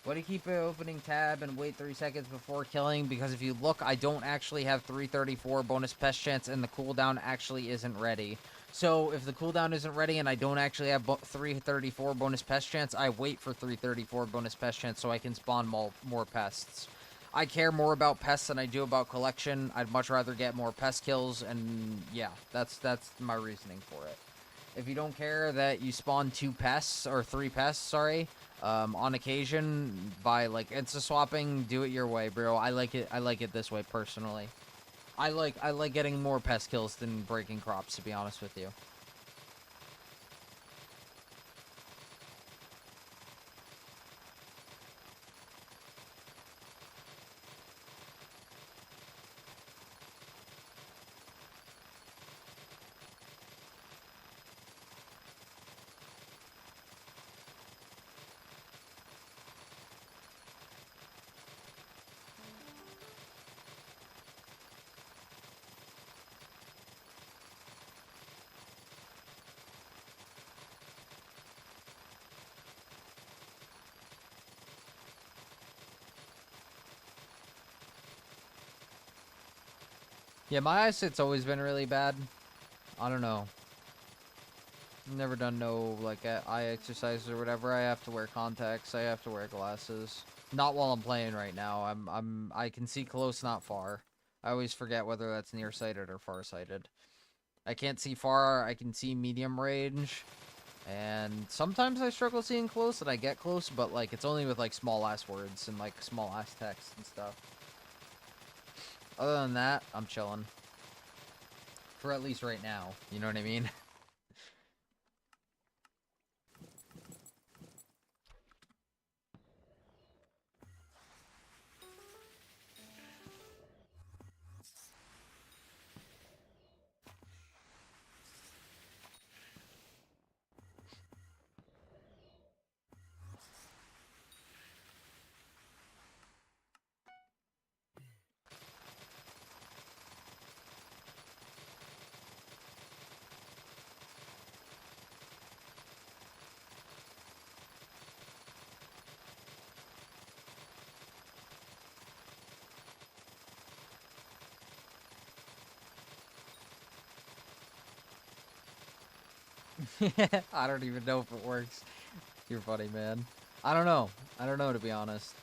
Why do you keep opening tab and wait 3 seconds before killing? Because if you look, I don't actually have 334 bonus pest chance and the cooldown actually isn't ready. So if the cooldown isn't ready and I don't actually have 334 bonus pest chance, I wait for 334 bonus pest chance so I can spawn more pests. I care more about pests than I do about collection. I'd much rather get more pest kills, and yeah, that's my reasoning for it. If you don't care that you spawn 2 pests, or 3 pests, sorry, on occasion, by like insta swapping, do it your way, bro. I like it this way personally. I like getting more pest kills than breaking crops, to be honest with you. Yeah, my eyesight's always been really bad. I don't know. Never done no like eye exercises or whatever. I have to wear contacts. I have to wear glasses. Not while I'm playing right now. I can see close, not far. I always forget whether that's nearsighted or farsighted. I can't see far. I can see medium range, and sometimes I struggle seeing close, and I get close, but like it's only with like small ass words and like small ass text and stuff. Other than that, I'm chilling. For at least right now. You know what I mean? I don't even know if it works. You're funny, man. I don't know. I don't know, to be honest.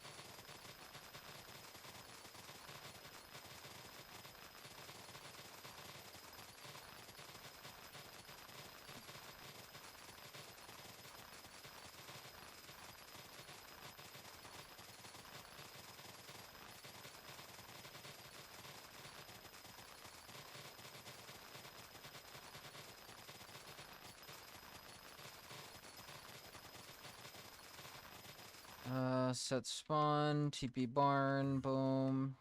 Set spawn, TP barn, boom.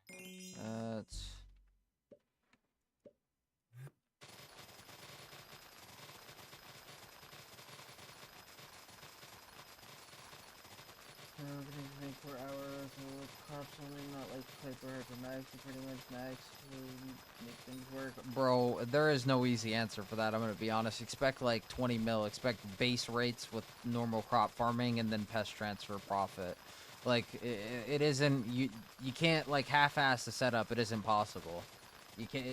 It's... Everything's 24 hours, crops only, not like Hyper Max, pretty much max to make things work. Bro, there is no easy answer for that, I'm gonna be honest. Expect like 20 mil, expect base rates with normal crop farming and then pest transfer profit. Like, it isn't, you can't like half-ass the setup, it isn't possible. You can't,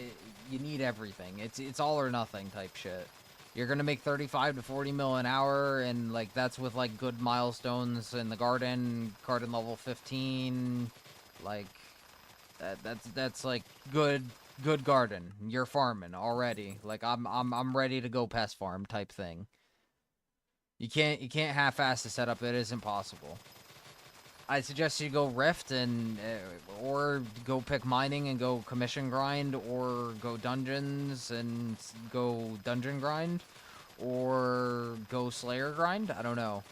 you need everything. It's all or nothing type shit. You're gonna make 35 to 40 mil an hour, and like that's with like good milestones in the garden level 15, like that's like good garden. You're farming already. Like I'm ready to go pest farm type thing. You can't half-ass the setup. It isn't possible. I suggest you go Rift and or go pick mining and go commission grind, or go dungeons and go dungeon grind, or go Slayer grind. I don't know,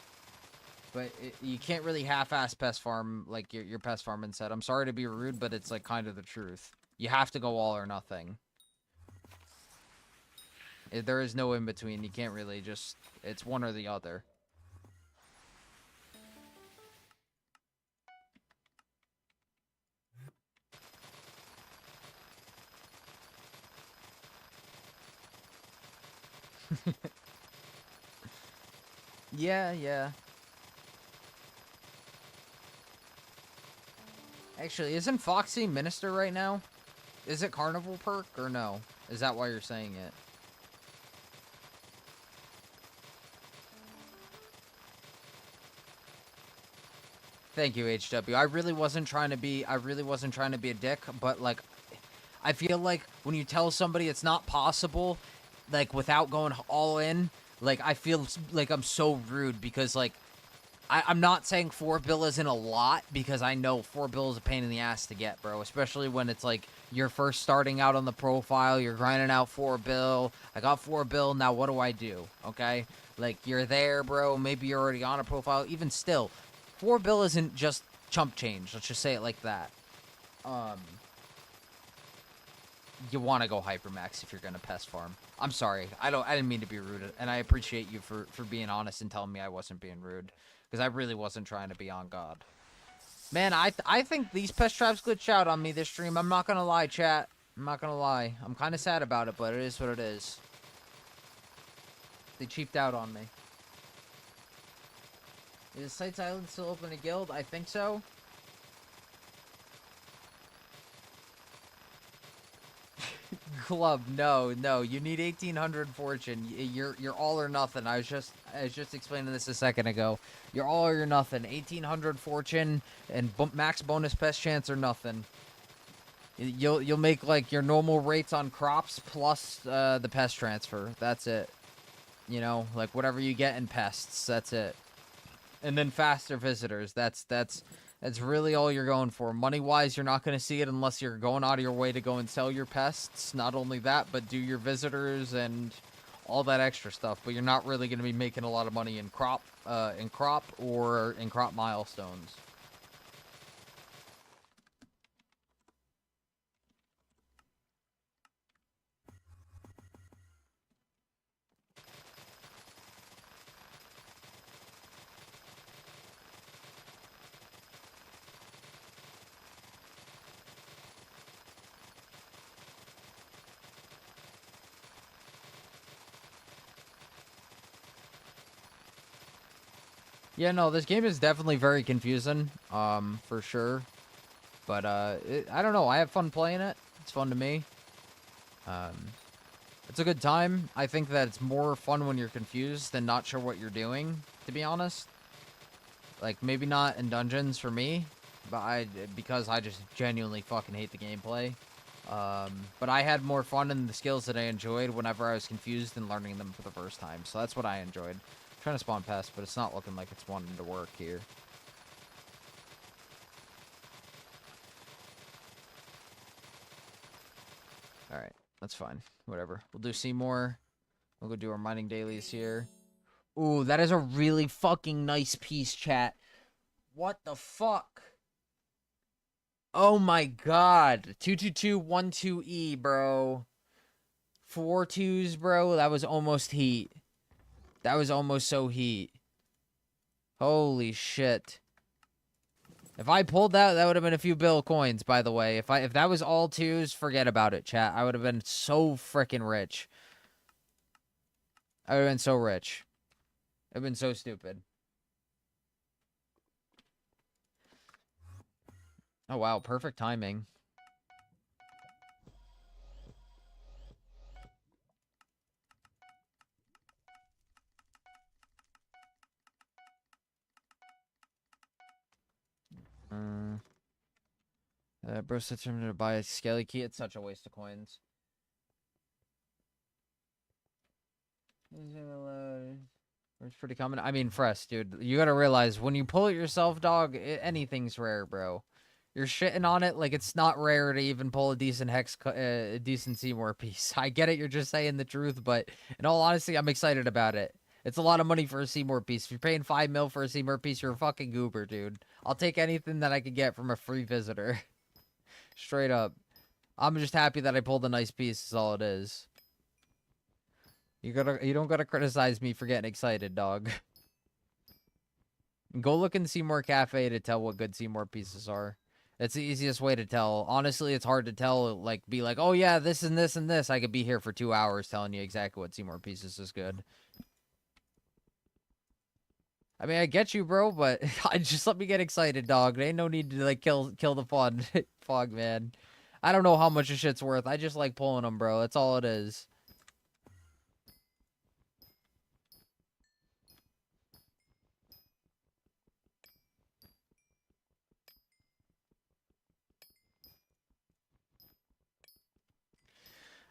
but you can't really half-ass pest farm like your pest farming set. I'm sorry to be rude, but it's like kind of the truth. You have to go all or nothing. There is no in between. You can't really just. It's one or the other. Yeah, yeah. Actually, isn't Foxy Minister right now? Is it Carnival perk or no? Is that why you're saying it? Thank you, HW. I really wasn't trying to be a dick, but like I feel like when you tell somebody it's not possible, like without going all in, like I feel like I'm so rude because like I'm not saying 4 bill isn't a lot, because I know 4 bill is a pain in the ass to get, bro. Especially when it's like you're first starting out on the profile, you're grinding out 4 bill. I got 4 bill, now what do I do? Okay? Like, you're there, bro. Maybe you're already on a profile. Even still, 4 bill isn't just chump change. Let's just say it like that. You want to go hypermax if you're gonna pest farm. I'm sorry. I didn't mean to be rude, and I appreciate you for being honest and telling me I wasn't being rude, because I really wasn't trying to be on God. Man, I think these pest traps glitched out on me this stream. I'm not gonna lie, chat. I'm not gonna lie. I'm kind of sad about it, but it is what it is. They cheaped out on me. Is Sights Island still open to guild? I think so. Club, no, you need 1800 fortune. You're all or nothing. I was just explaining this a second ago. You're all or nothing. 1800 fortune and max bonus pest chance or nothing. You'll make like your normal rates on crops plus the pest transfer. That's it. You know, like whatever you get in pests. That's it. And then faster visitors. That's really all you're going for. Money-wise, you're not going to see it unless you're going out of your way to go and sell your pests. Not only that, but do your visitors and all that extra stuff. But you're not really going to be making a lot of money in crop or in crop milestones. Yeah, no, this game is definitely very confusing, for sure. But, I don't know, I have fun playing it. It's fun to me. It's a good time. I think that it's more fun when you're confused than not sure what you're doing, to be honest. Like, maybe not in dungeons for me, but because I just genuinely fucking hate the gameplay. But I had more fun in the skills that I enjoyed whenever I was confused and learning them for the first time. So that's what I enjoyed. I'm trying to spawn pests, but it's not looking like it's wanting to work here. Alright, that's fine. Whatever. We'll do Seymour. We'll go do our mining dailies here. Ooh, that is a really fucking nice piece, chat. What the fuck? Oh my god. 22212E, bro. 4 2s, bro. That was almost heat. That was almost so heat. Holy shit. If I pulled that, that would have been a few bill coins, by the way. If that was all 2s, forget about it, chat. I would have been so freaking rich. I would have been so rich. I've been so stupid. Oh, wow. Perfect timing. Bro said to buy a scaly key. It's such a waste of coins. It's pretty common. I mean, Fresh, dude. You gotta realize, when you pull it yourself, dog, anything's rare, bro. You're shitting on it like it's not rare to even pull a decent decent Seymour piece. I get it, you're just saying the truth, but in all honesty, I'm excited about it. It's a lot of money for a Seymour piece. If you're paying 5 mil for a Seymour piece, you're a fucking goober, dude. I'll take anything that I could get from a free visitor. Straight up. I'm just happy that I pulled a nice piece, is all it is. You don't gotta criticize me for getting excited, dog. Go look in Seymour Cafe to tell what good Seymour pieces are. It's the easiest way to tell. Honestly, it's hard to tell, like, be like, oh yeah, this and this and this. I could be here for 2 hours telling you exactly what Seymour pieces is good. I mean, I get you, bro, but just let me get excited, dog. There ain't no need to, like, kill the fun. Fog, man. I don't know how much this shit's worth. I just like pulling them, bro. That's all it is.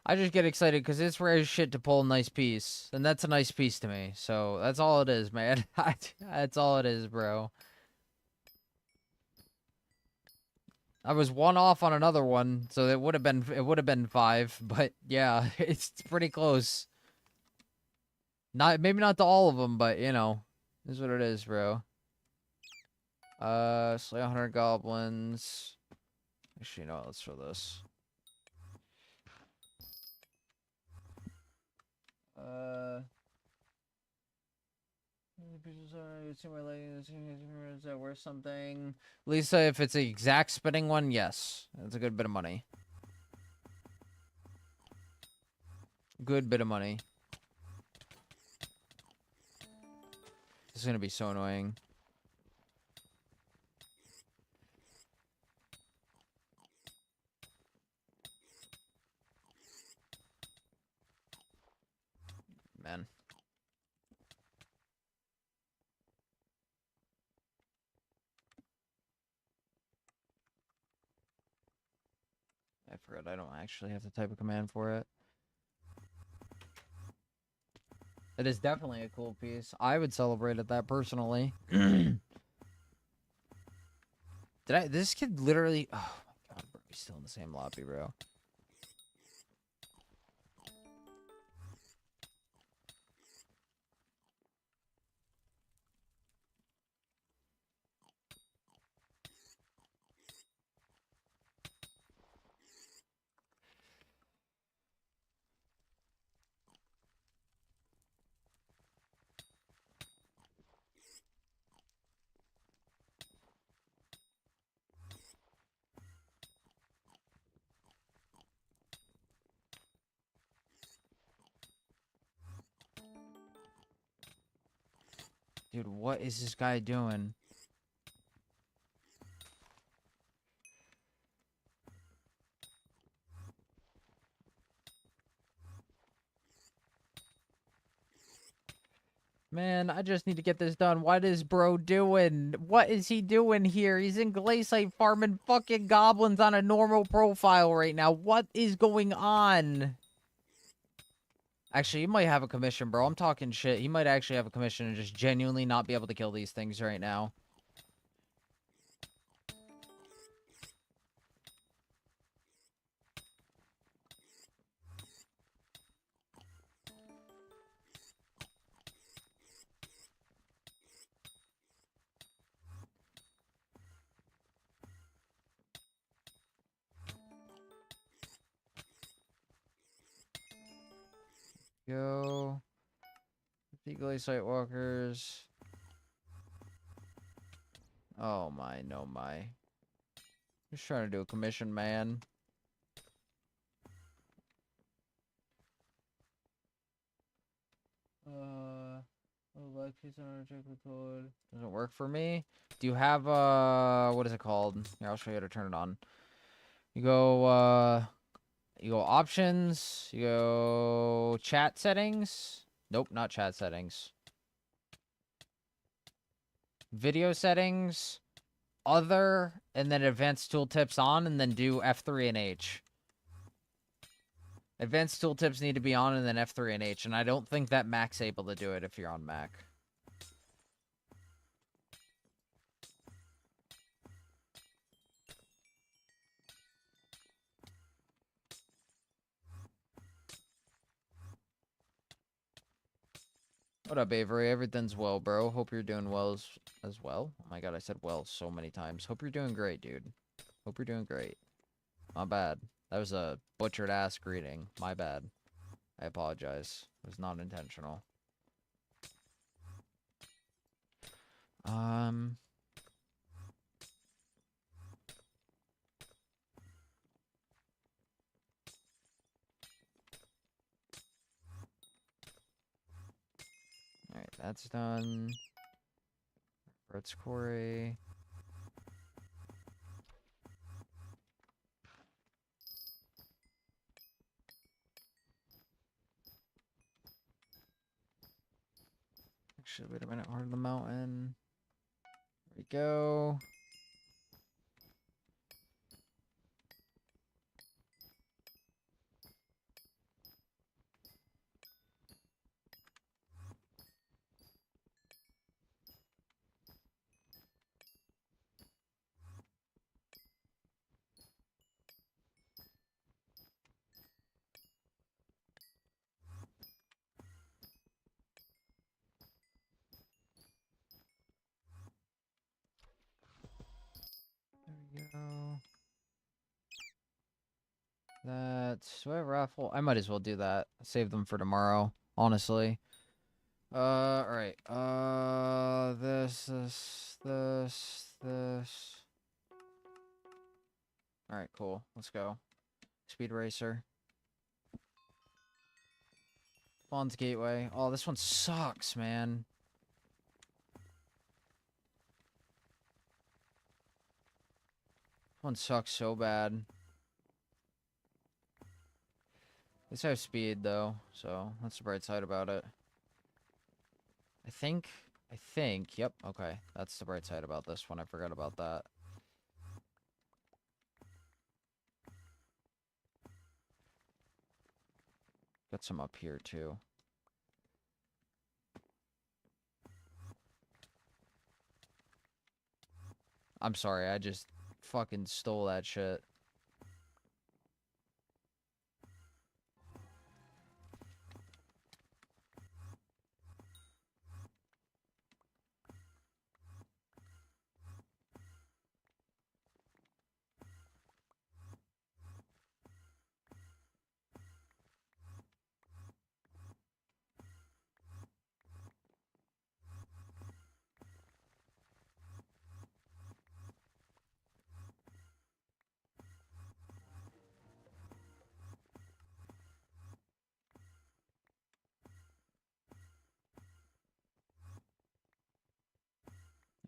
I just get excited because it's rare as shit to pull a nice piece. And that's a nice piece to me. So that's all it is, man. That's all it is, bro. I was 1 off on another one, so it would have been 5, but yeah, it's pretty close. Maybe not to all of them, but you know, is what it is, bro. Slay 100 goblins. Actually, you know what, let's throw this. Is that worth something? Lisa, if it's the exact spinning one, yes. That's a good bit of money. Good bit of money. This is gonna be so annoying. Man. I forgot I don't actually have to type a command for it. It is definitely a cool piece. I would celebrate it that personally. This kid literally... Oh my god, bro. He's still in the same lobby, bro. Dude, what is this guy doing? Man, I just need to get this done. What is bro doing? What is he doing here? He's in Glacier farming fucking goblins on a normal profile right now. What is going on? Actually, he might have a commission, bro. I'm talking shit. He might actually have a commission and just genuinely not be able to kill these things right now. Go. Legally site walkers. Oh my, no my. Just trying to do a commission, man. Doesn't work for me. Do you have what is it called? Here, I'll show you how to turn it on. You go options, you go chat settings. Nope, not chat settings. Video settings, other, and then advanced tooltips on, and then do F3 and H. Advanced tooltips need to be on, and then F3 and H, and I don't think that Mac's able to do it if you're on Mac. What up, Avery? Everything's well, bro. Hope you're doing well as well. Oh my god, I said well so many times. Hope you're doing great, dude. Hope you're doing great. My bad. That was a butchered ass greeting. My bad. I apologize. It was not intentional. Alright, that's done. Brett's quarry. Actually, wait a minute. Heart of the mountain. There we go. There we go. That's... Do I have raffle? I might as well do that. Save them for tomorrow, honestly. Alright. This. Alright, cool. Let's go. Speed Racer. Fawn's Gateway. Oh, this one sucks, man. This one sucks so bad. At least I have speed, though, so that's the bright side about it. I think, yep, okay. That's the bright side about this one. I forgot about that. Got some up here, too. I'm sorry, I just fucking stole that shit.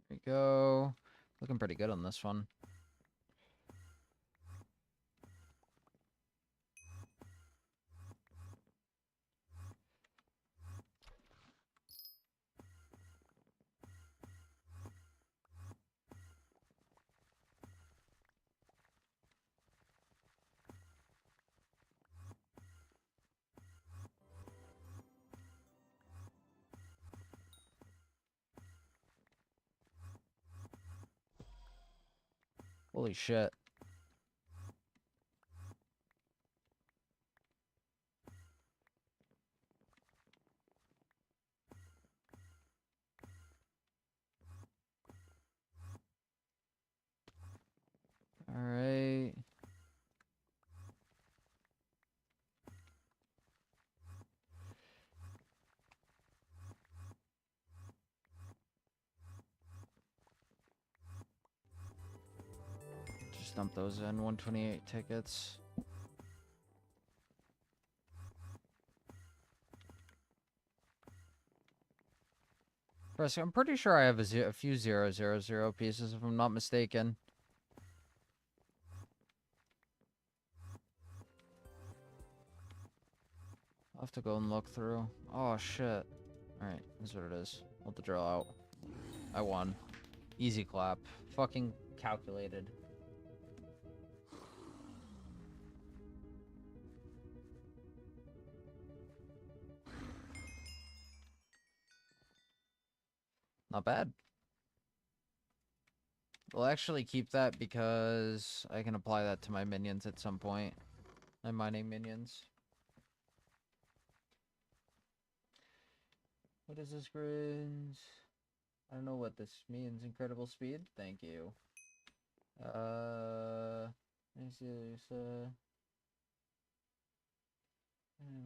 There we go. Looking pretty good on this one. Holy shit. Alright. Just dump those in. 128 tickets. First, I'm pretty sure I have a few 000 pieces, if I'm not mistaken. I'll have to go and look through. Oh, shit. Alright, this is what it is. Let the drill out. I won. Easy clap. Fucking calculated. Not bad. We'll actually keep that because I can apply that to my minions at some point. My mining minions. What is this, Grins? I don't know what this means. Incredible speed? Thank you. Let me see, Lisa.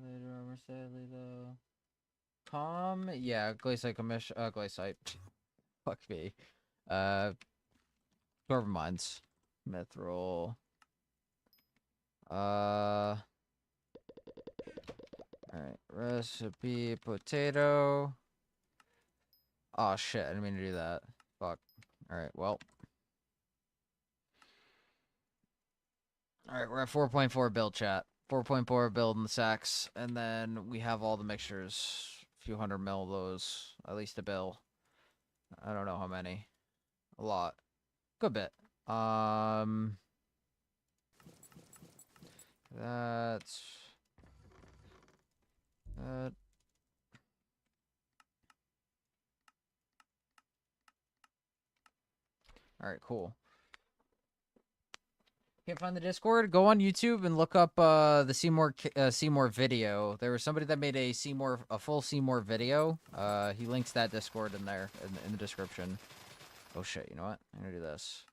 Later armor, sadly, though. Calm? Yeah, Glaciite commission. Glaciite. Fuck me. Dwarven Mines. Mithril. Alright. Recipe potato. Oh shit, I didn't mean to do that. Fuck. Alright, well. Alright, we're at 4.4 build, chat. 4.4 build in the sacks. And then we have all the mixtures. A few hundred mil of those. At least a bill. I don't know how many. A lot. Good bit. That's... That... Alright, cool. Can't find the Discord? Go on YouTube and look up the Seymour video. There was somebody that made a full Seymour video. He links that Discord in there in the description. Oh shit, you know what? I'm gonna do this.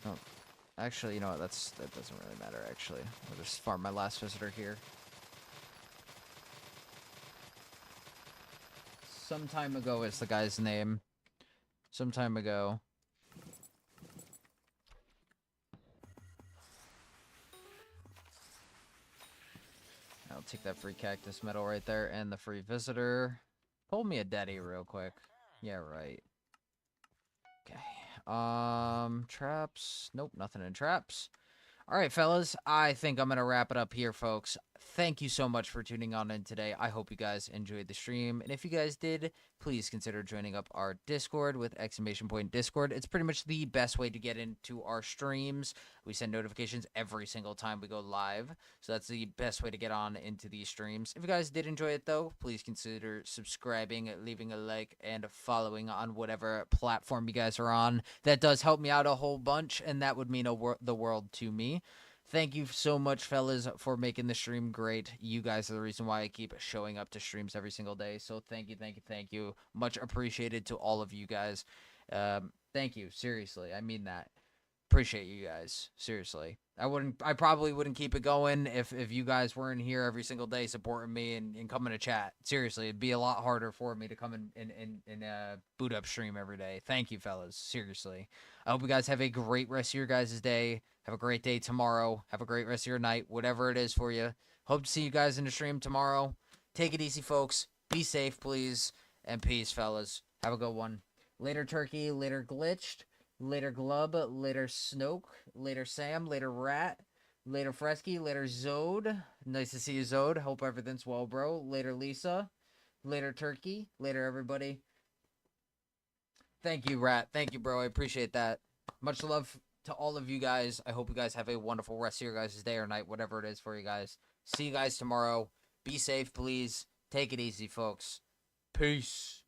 Oh, actually, you know what? That doesn't really matter. Actually, I'll just farm my last visitor here. Some time ago is the guy's name. Some time ago. I'll take that free cactus medal right there and the free visitor. Pull me a daddy real quick. Yeah, right. Okay. Traps. Nope, nothing in traps. All right, fellas, I think I'm going to wrap it up here, folks. Thank you so much for tuning on in today. I hope you guys enjoyed the stream. And if you guys did, please consider joining up our Discord with !Discord. It's pretty much the best way to get into our streams. We send notifications every single time we go live. So that's the best way to get on into these streams. If you guys did enjoy it, though, please consider subscribing, leaving a like, and following on whatever platform you guys are on. That does help me out a whole bunch, and that would mean the world to me. Thank you so much, fellas, for making the stream great. You guys are the reason why I keep showing up to streams every single day. So thank you, thank you, thank you. Much appreciated to all of you guys. Thank you. Seriously, I mean that. Appreciate you guys. Seriously. I probably wouldn't keep it going if you guys weren't here every single day supporting me and coming to chat. Seriously, it'd be a lot harder for me to come and boot up stream every day. Thank you, fellas. Seriously. I hope you guys have a great rest of your guys' day. Have a great day tomorrow. Have a great rest of your night, whatever it is for you. Hope to see you guys in the stream tomorrow. Take it easy, folks. Be safe, please. And peace, fellas. Have a good one. Later, Turkey. Later, Glitched. Later, Glub. Later, Snoke. Later, Sam. Later, Rat. Later, Fresky. Later, Zode. Nice to see you, Zode. Hope everything's well, bro. Later, Lisa. Later, Turkey. Later, everybody. Thank you, Rat. Thank you, bro. I appreciate that. Much love to all of you guys. I hope you guys have a wonderful rest of your guys' day or night, whatever it is for you guys. See you guys tomorrow. Be safe, please. Take it easy, folks. Peace.